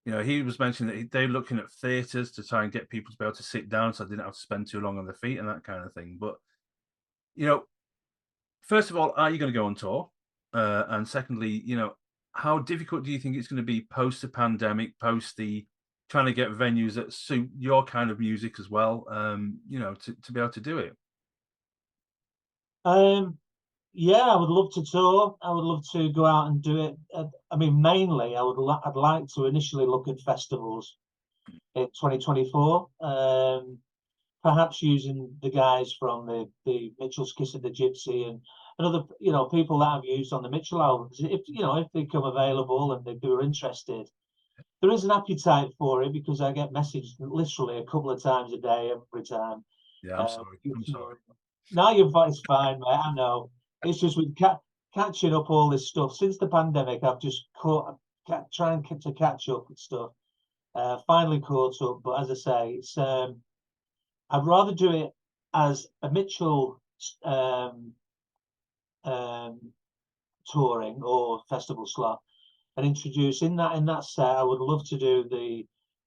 he was mentioning that they're looking at theatres to try and get people to be able to sit down so they didn't have to spend too long on their feet and that kind of thing. But, first of all, are you going to go on tour? And secondly, how difficult do you think it's going to be post the pandemic, post the trying to get venues that suit your kind of music as well, to be able to do it? Yeah, I would love to tour. I would love to go out and do it. I mean, mainly, I'd like to initially look at festivals in 2024. Perhaps using the guys from the Mitchell's Kiss of the Gypsy and other people that I've used on the Mitchell albums. If they come available and they were interested. There is an appetite for it because I get messaged literally a couple of times a day, every time. Yeah, I'm sorry. I'm sorry. No, it's fine, mate. I know. It's just with catching up all this stuff since the pandemic. I've just trying to catch up with stuff. Finally caught up, but as I say, it's I'd rather do it as a Mitchell touring or festival slot. And introduce in that set, I would love to do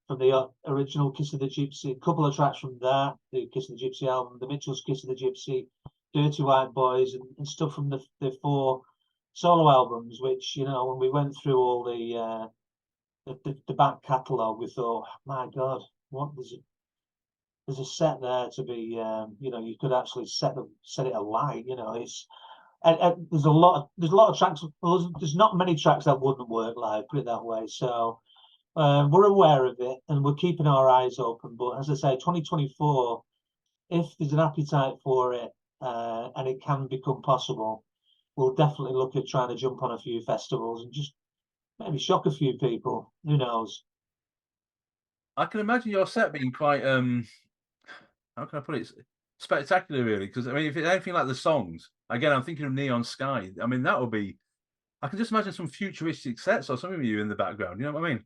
from the original Kiss of the Gypsy, a couple of tracks from that, the Kiss of the Gypsy album, the Mitchell's Kiss of the Gypsy, Dirty White Boys, and stuff from the 4 solo albums. Which when we went through all the back catalogue, we thought, my God, what there's a set there to be. You could actually set it alight. It's. And there's a lot of tracks. There's not many tracks that wouldn't work live, put it that way. So we're aware of it and we're keeping our eyes open. But as I say, 2024, if there's an appetite for it and it can become possible, we'll definitely look at trying to jump on a few festivals and just maybe shock a few people. Who knows? I can imagine your set being quite how can I put it? Spectacular, really, because I mean, if it's anything like the songs, again, I'm thinking of Neon Sky. I mean, that would be. I can just imagine some futuristic sets or something with you in the background. You know what I mean?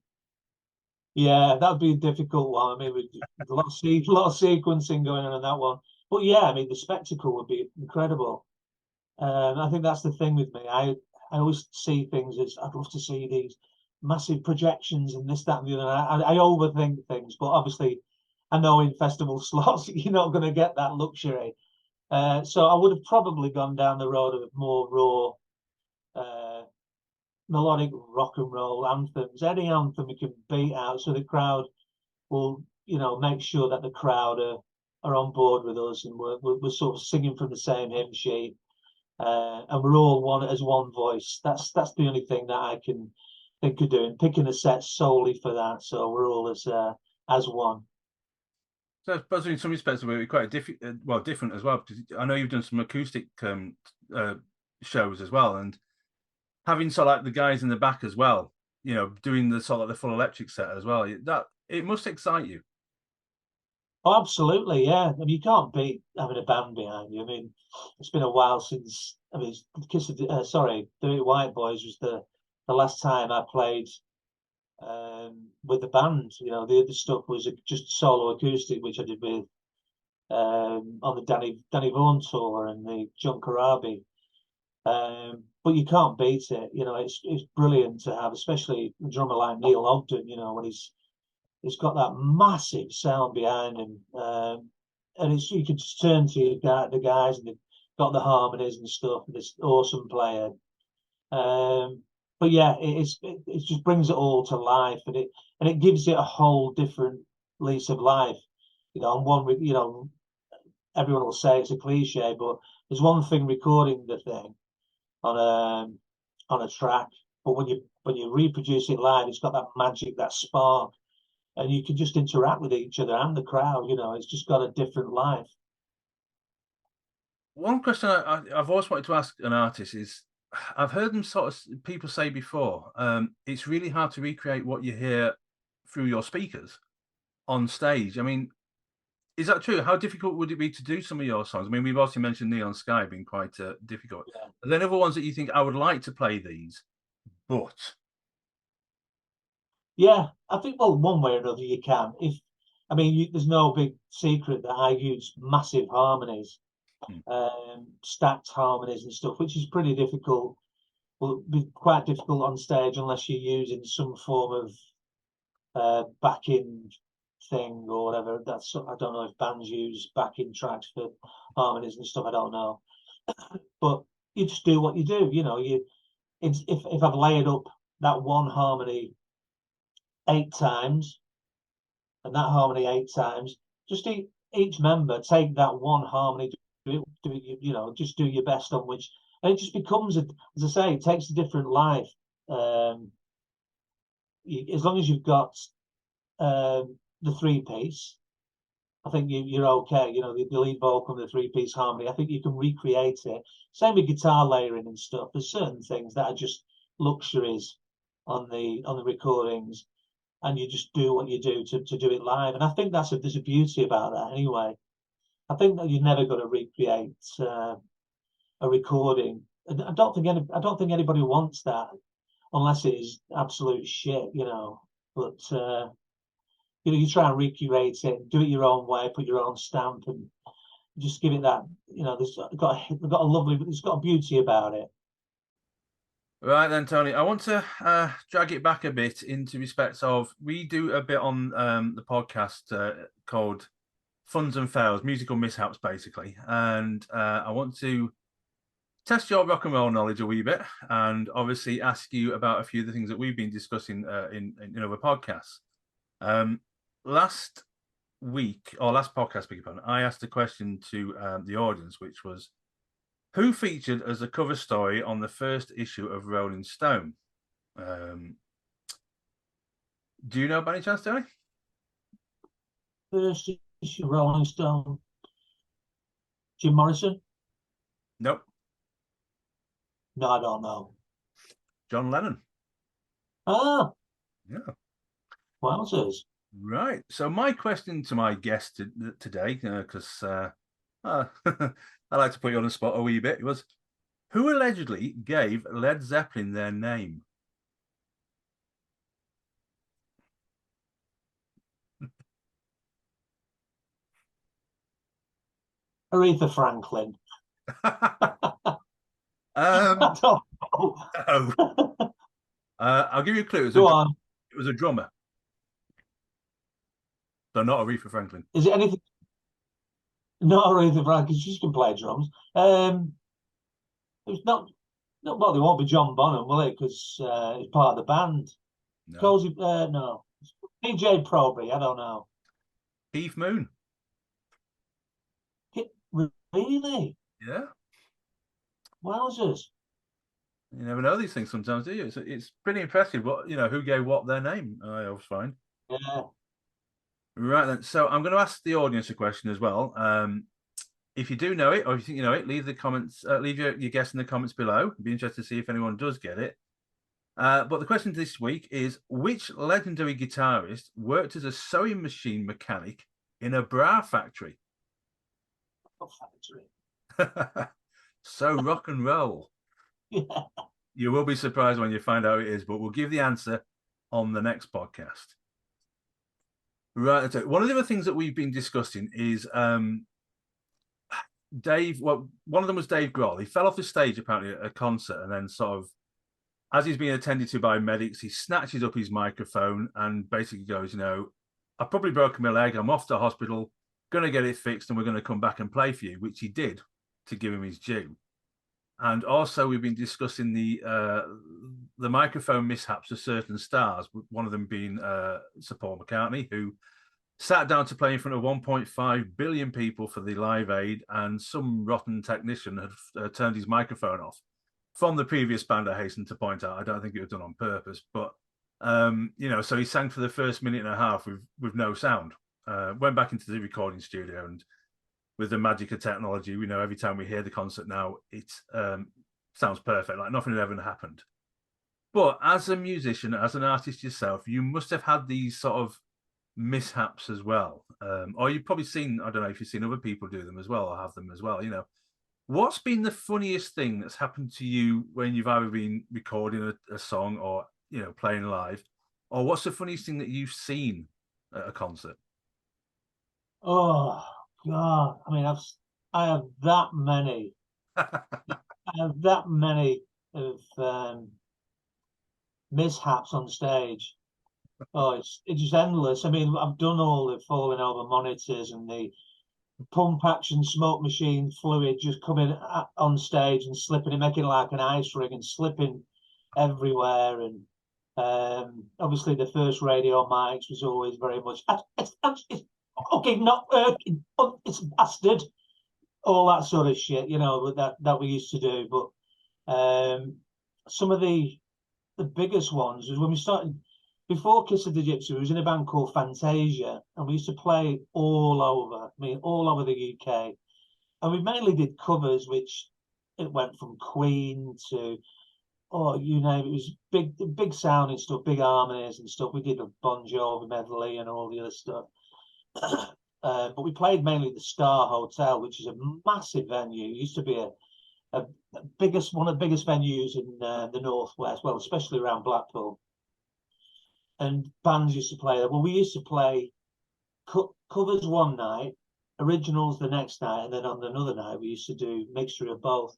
Yeah, that'd be a difficult one. I mean, with a lot of sequencing going on in that one. But yeah, I mean, the spectacle would be incredible. I think that's the thing with me. I always see things as I'd love to see these massive projections and this, that, and the other. I overthink things, but obviously, I know in festival slots you're not going to get that luxury. So I would have probably gone down the road of more raw, melodic rock and roll anthems. Any anthem we can beat out, so the crowd will, make sure that the crowd are on board with us, and we're sort of singing from the same hymn sheet, and we're all one voice. That's the only thing that I can think of doing, picking a set solely for that, so we're all as one. So I suppose in some respects we're quite different as well, because I know you've done some acoustic shows as well, and having sort of like the guys in the back as well, doing the sort of the full electric set as well. That it must excite you. Oh, absolutely, yeah. I mean, you can't beat having a band behind you. I mean, it's been a while since. I mean, Dirty White Boys was the last time I played with the band. The other stuff was just solo acoustic, which I did with on the Danny Vaughan tour and the John Corabi. But you can't beat it. It's brilliant to have, especially a drummer like Neil Ogden. When he's got that massive sound behind him, and you can just turn to the guys, and they've got the harmonies and stuff. And this awesome player. But yeah, it just brings it all to life, and it gives it a whole different lease of life. And one with everyone will say it's a cliche, but there's one thing recording the thing on a track, but when you reproduce it live, it's got that magic, that spark, and you can just interact with each other and the crowd. It's just got a different life. One question I've always wanted to ask an artist is, I've heard them sort of people say before, it's really hard to recreate what you hear through your speakers on stage. I mean, is that true? How difficult would it be to do some of your songs? I mean, we've also mentioned Neon Sky being quite difficult. Yeah. Are there other ones that you think I would like to play these, but Yeah, I think, well, one way or another you can. I mean, there's no big secret that I use massive harmonies, stacked harmonies and stuff, which is pretty difficult. Will be quite difficult on stage unless you're using some form of backing thing or whatever. I don't know if bands use backing tracks for harmonies and stuff. I don't know, but you just do what you do. You know, if I've layered up that one harmony 8 times and that harmony 8 times, just each member take that one harmony, just do your best on which, and it just becomes, as I say, it takes a different life. As long as you've got the three-piece, I think you're okay. You know, the lead vocal and the three-piece harmony, I think you can recreate it. Same with guitar layering and stuff. There's certain things that are just luxuries on the recordings, and you just do what you do to do it live. And I think there's a beauty about that anyway. I think that you've never got to recreate a recording. I don't think anybody wants that unless it is absolute shit, you know. But you try and recreate it, do it your own way, put your own stamp, and just give it that. You know, it's got a beauty about it. right then, Tony, I want to drag it back a bit into respects of, we do a bit on the podcast called Funs and Fails, musical mishaps, basically. And I want to test your rock and roll knowledge a wee bit, and obviously ask you about a few of the things that we've been discussing in other podcasts. Last week, or last podcast, I asked a question to the audience, which was, who featured as a cover story on the first issue of Rolling Stone? Do you know by any chance, Tony? First issue of Rolling Stone. Jim Morrison? Nope. No, I don't know. John Lennon. Ah, Yeah. wowzers. Right. So my question to my guest today, because I like to put you on the spot a wee bit, was, who allegedly gave Led Zeppelin their name? Aretha Franklin. I don't know. Oh. I'll give you a clue. Go on. It was a drummer. So not Aretha Franklin. Is it anything? Not Aretha Franklin. She can play drums. It's not. Well, they won't be John Bonham, will it? Because he's part of the band. No. Cozy, no. PJ Proby. I don't know. Keith Moon. Really? Yeah. Wowzers. You never know these things sometimes, do you? It's pretty impressive what, who gave what their name, I always find. Yeah. Right then. So I'm going to ask the audience a question as well. If you do know it, or if you think you know it, leave the comments, leave your guess in the comments below. I'd be interested to see if anyone does get it. But the question this week is, which legendary guitarist worked as a sewing machine mechanic in a bra factory? So rock and roll. Yeah. You will be surprised when you find out who it is, but we'll give the answer on the next podcast. Right. So one of the other things that we've been discussing is Dave. Well, one of them was Dave Grohl. He fell off the stage apparently at a concert, and then sort of, as he's being attended to by medics, he snatches up his microphone and basically goes, I've probably broken my leg. I'm off to hospital, going to get it fixed, and we're going to come back and play for you, which he did, to give him his due. And also, we've been discussing the microphone mishaps of certain stars, one of them being Sir Paul McCartney, who sat down to play in front of 1.5 billion people for the Live Aid, and some rotten technician had turned his microphone off. From the previous band, I hasten to point out, I don't think it was done on purpose, but, so he sang for the first minute and a half with no sound. Went back into the recording studio, and with the magic of technology, we know every time we hear the concert now, it sounds perfect, like nothing had ever happened. But as a musician, as an artist yourself, you must have had these sort of mishaps as well. Or you've probably seen, I don't know if you've seen other people do them as well or have them as well, you know. What's been the funniest thing that's happened to you when you've either been recording a song or, you know, playing live? Or what's the funniest thing that you've seen at a concert? Oh God! I mean, I have that many. I have that many of mishaps on stage. Oh, it's just endless. I mean, I've done all the falling over monitors and the pump action smoke machine fluid just coming on stage and slipping and making it like an ice ring and slipping everywhere. And obviously the first radio mics was always very much it's okay, not working, it's a bastard, all that sort of shit, you know, that we used to do. But some of the biggest ones was when we started. Before Kiss of the Gypsy, we was in a band called Fantasia, and we used to play all over, I mean, all over the UK. And we mainly did covers, which it went from Queen to, oh, you name it. It was big sounding stuff, big harmonies and stuff. We did a Bon Jovi medley and all the other stuff. But we played mainly the Star Hotel, which is a massive venue. It used to be one of the biggest venues in the Northwest, well, especially around Blackpool. And bands used to play there. Well, we used to play covers one night, originals the next night, and then on another night we used to do mixture of both.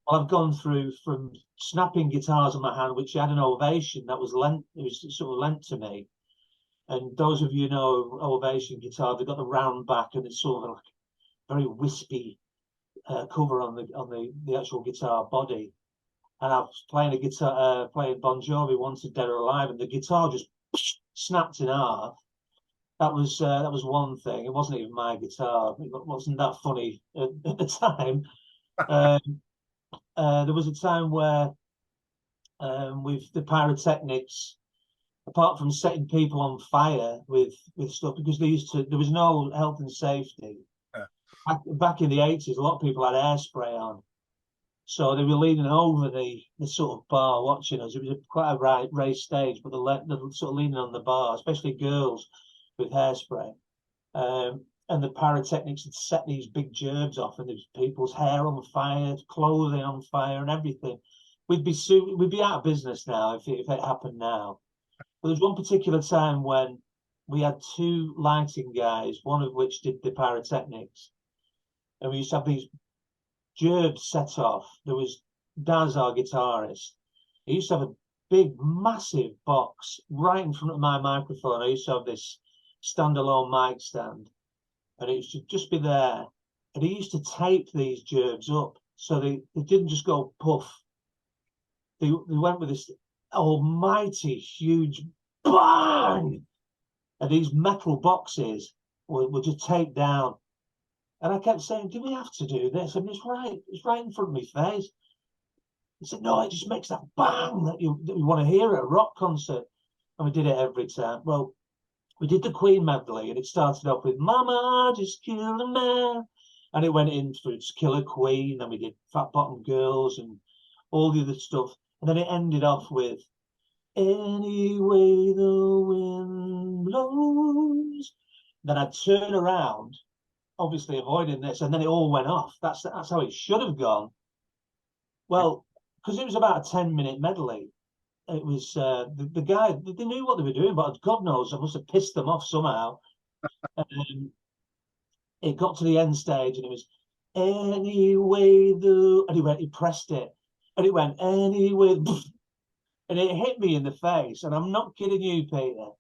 Well, I've gone through from snapping guitars in my hand, which had an Ovation that was lent. It was sort of lent to me. And those of you know Ovation guitar, they've got the round back, and it's sort of like a very wispy cover on the actual guitar body. And I was playing a guitar, playing Bon Jovi, Wanted Dead or Alive, and the guitar just snapped in half. That was one thing. It wasn't even my guitar. It wasn't that funny at the time. There was a time where with the pyrotechnics, apart from setting people on fire with stuff, because there was no health and safety. Back in the 80s, a lot of people had hairspray on. So they were leaning over the sort of bar watching us. It was quite a raised stage, but they're sort of leaning on the bar, especially girls with hairspray. And the pyrotechnics had set these big gerbs off, and there was people's hair on fire, clothing on fire, and everything. We'd be out of business now if it happened now. But there was one particular time when we had two lighting guys, one of which did the pyrotechnics, and we used to have these gerbs set off. There was Daz, our guitarist. He used to have a big, massive box right in front of my microphone. I used to have this standalone mic stand, and it used to just be there. And he used to tape these gerbs up so they didn't just go puff. They went with this almighty huge bang, and these metal boxes were just taped down. And I kept saying, do we have to do this? I mean, it's right in front of my face. He said, no, it just makes that bang that you want to hear at a rock concert. And we did it every time. Well, we did the Queen medley, and it started off with Mama Just Killed a Man. And it went in for its Killer Queen. Then we did Fat Bottom Girls and all the other stuff. And then it ended off with Any Way the Wind Blows. Then I'd turn around, obviously avoiding this, and then it all went off. That's how it should have gone. Well, because it was about a 10-minute medley. It was the guy, they knew what they were doing, but God knows, I must have pissed them off somehow. It got to the end stage, and it was anyway and he pressed it, and it went anyway, and it hit me in the face. And I'm not kidding you, Peter.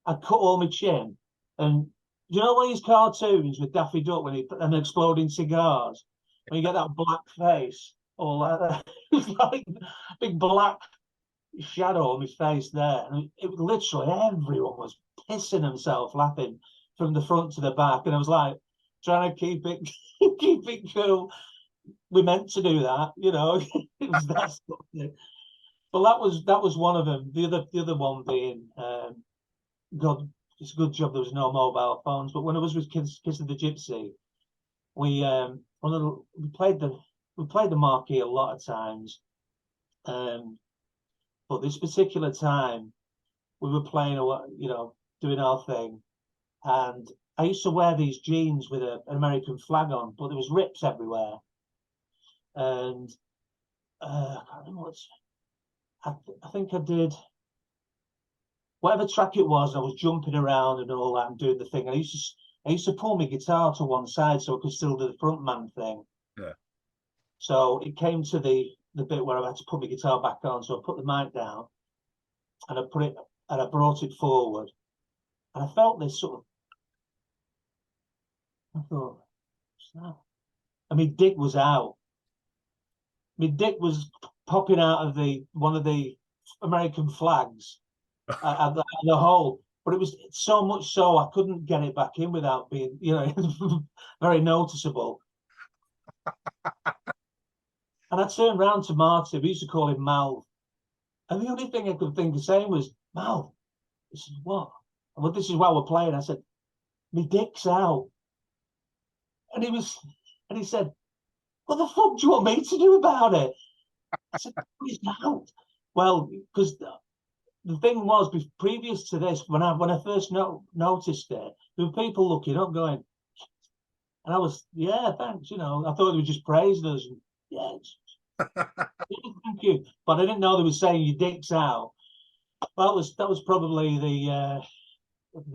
I cut all my chin. And you know one of these cartoons with Daffy Duck and exploding cigars, when you get that black face, all that, it's like a big black shadow on my face there. And it literally, everyone was pissing themselves laughing from the front to the back. And I was like, trying to keep it cool. We meant to do that, you know. It was that sort of thing. But that was one of them. The other one being, God, it's a good job there was no mobile phones. But when I was with Kiss of the Gypsy, we we played the Marquee a lot of times, but this particular time we were playing a lot, you know, doing our thing, and I used to wear these jeans with an American flag on, but there was rips everywhere, and I can't remember what. I think I did whatever track it was. I was jumping around and all that and doing the thing. I used to pull my guitar to one side so I could still do the front man thing. Yeah. So it came to the bit where I had to put my guitar back on. So I put the mic down and I brought it forward, and I felt this sort of. I thought, what's that? And my dick was out. My dick was popping out of one of the American flags at the hole, but it was so much so I couldn't get it back in without being, you know, very noticeable. And I turned round to Marty. We used to call him Mal, and the only thing I could think of saying was, "Mal." He said, "What?" Well, this is why we're playing. I said, "My dick's out," and he said, "What the fuck do you want me to do about it?" I said, "It's out." Well, because the thing was, previous to this, when I first noticed it, there were people looking up, going, and I was, yeah, thanks. You know, I thought they were just praising us. And, yeah, thank you. But I didn't know they were saying your dick's out. That was probably the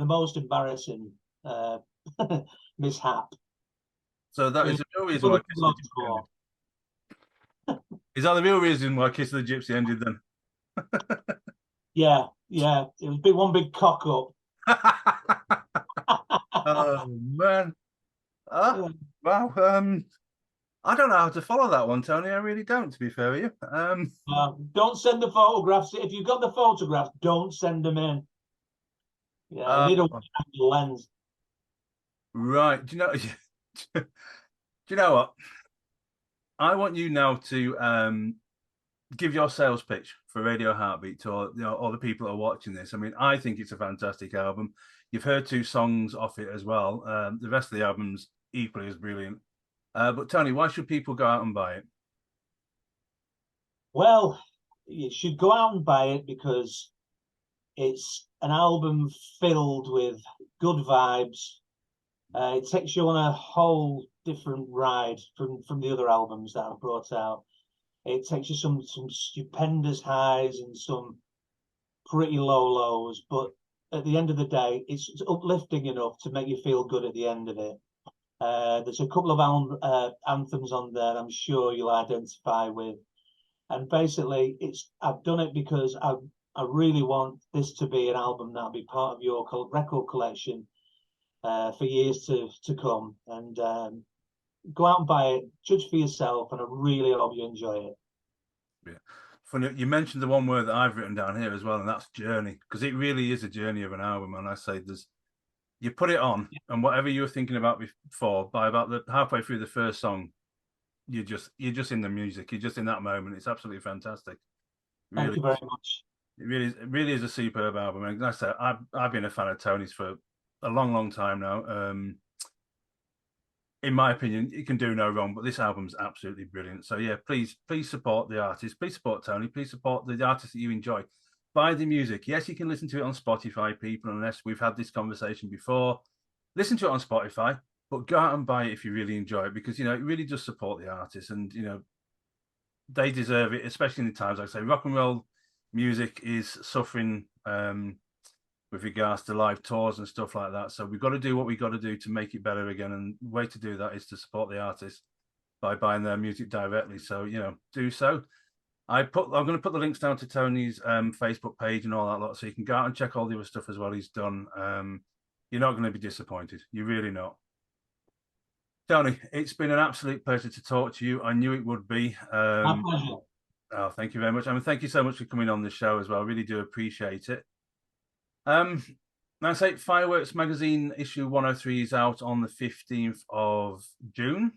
most embarrassing mishap. So that is the real reason why Kiss of the Gypsy ended. Is that the real reason why Kiss of the Gypsy ended then? Yeah. It was one big cock up. Oh man. Oh, wow. I don't know how to follow that one, Tony. I really don't, to be fair with you. Don't send the photographs. If you've got the photographs, don't send them in. Yeah, I need a lens. Right. Do you know? Do you know what? I want you now to give your sales pitch for Radio Heartbeat to all the people that are watching this. I mean, I think it's a fantastic album. You've heard 2 songs off it as well. The rest of the album's equally as brilliant. But Tony, why should people go out and buy it? Well, you should go out and buy it because it's an album filled with good vibes. It takes you on a whole different ride from the other albums that I've brought out. It takes you some stupendous highs and some pretty low lows, but at the end of the day, it's uplifting enough to make you feel good at the end of it. There's a couple of anthems on there I'm sure you'll identify with, and basically I've done it because I really want this to be an album that'll be part of your record collection for years to come. And go out and buy it, judge for yourself, and I really hope you enjoy it. Yeah. Funny, you mentioned the one word that I've written down here as well, and that's journey, because it really is a journey of an album. And I say you put it on, and whatever you were thinking about before, by about halfway through the first song, you're just in the music. You're just in that moment. It's absolutely fantastic. Thank you very much. It really is a superb album. And like I said, I've been a fan of Tony's for a long time now. In my opinion, it can do no wrong, but this album's absolutely brilliant. So yeah, please support the artist. Please support Tony. Please support the artists that you enjoy. Buy the music. Yes, you can listen to it on Spotify, people, unless we've had this conversation before. Listen to it on Spotify, but go out and buy it if you really enjoy it, because, you know, it really does support the artist, and, you know, they deserve it, especially in the times, like I say, rock and roll music is suffering with regards to live tours and stuff like that. So we've got to do what we've got to do to make it better again. And the way to do that is to support the artist by buying their music directly. So, you know, do so. I'm going to put the links down to Tony's Facebook page and all that lot, so you can go out and check all the other stuff as well he's done. You're not going to be disappointed. You're really not. Tony, it's been an absolute pleasure to talk to you. I knew it would be. My pleasure. Oh, thank you very much. I mean, thank you so much for coming on the show as well. I really do appreciate it. I say Fireworks Magazine issue 103 is out on the 15th of June.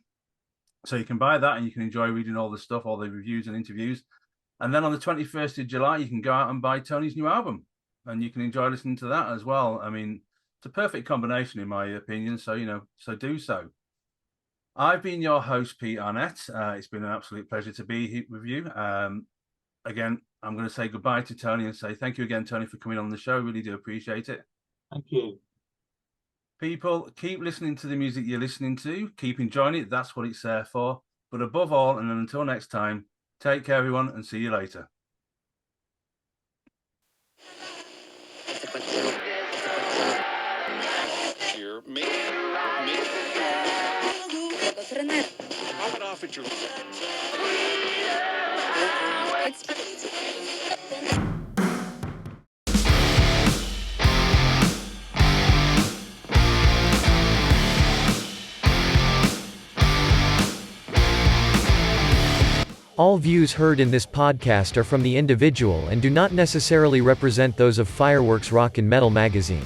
So you can buy that and you can enjoy reading all the stuff, all the reviews and interviews. And then on the 21st of July, you can go out and buy Tony's new album and you can enjoy listening to that as well. I mean, it's a perfect combination in my opinion. So, you know, so do so. I've been your host, Pete Arnett. It's been an absolute pleasure to be here with you. Again, I'm going to say goodbye to Tony and say thank you again, Tony, for coming on the show. Really do appreciate it. Thank you. People, keep listening to the music you're listening to. Keep enjoying it. That's what it's there for. But above all, and until next time, take care, everyone, and see you later. All views heard in this podcast are from the individual and do not necessarily represent those of Fireworks Rock and Metal magazine.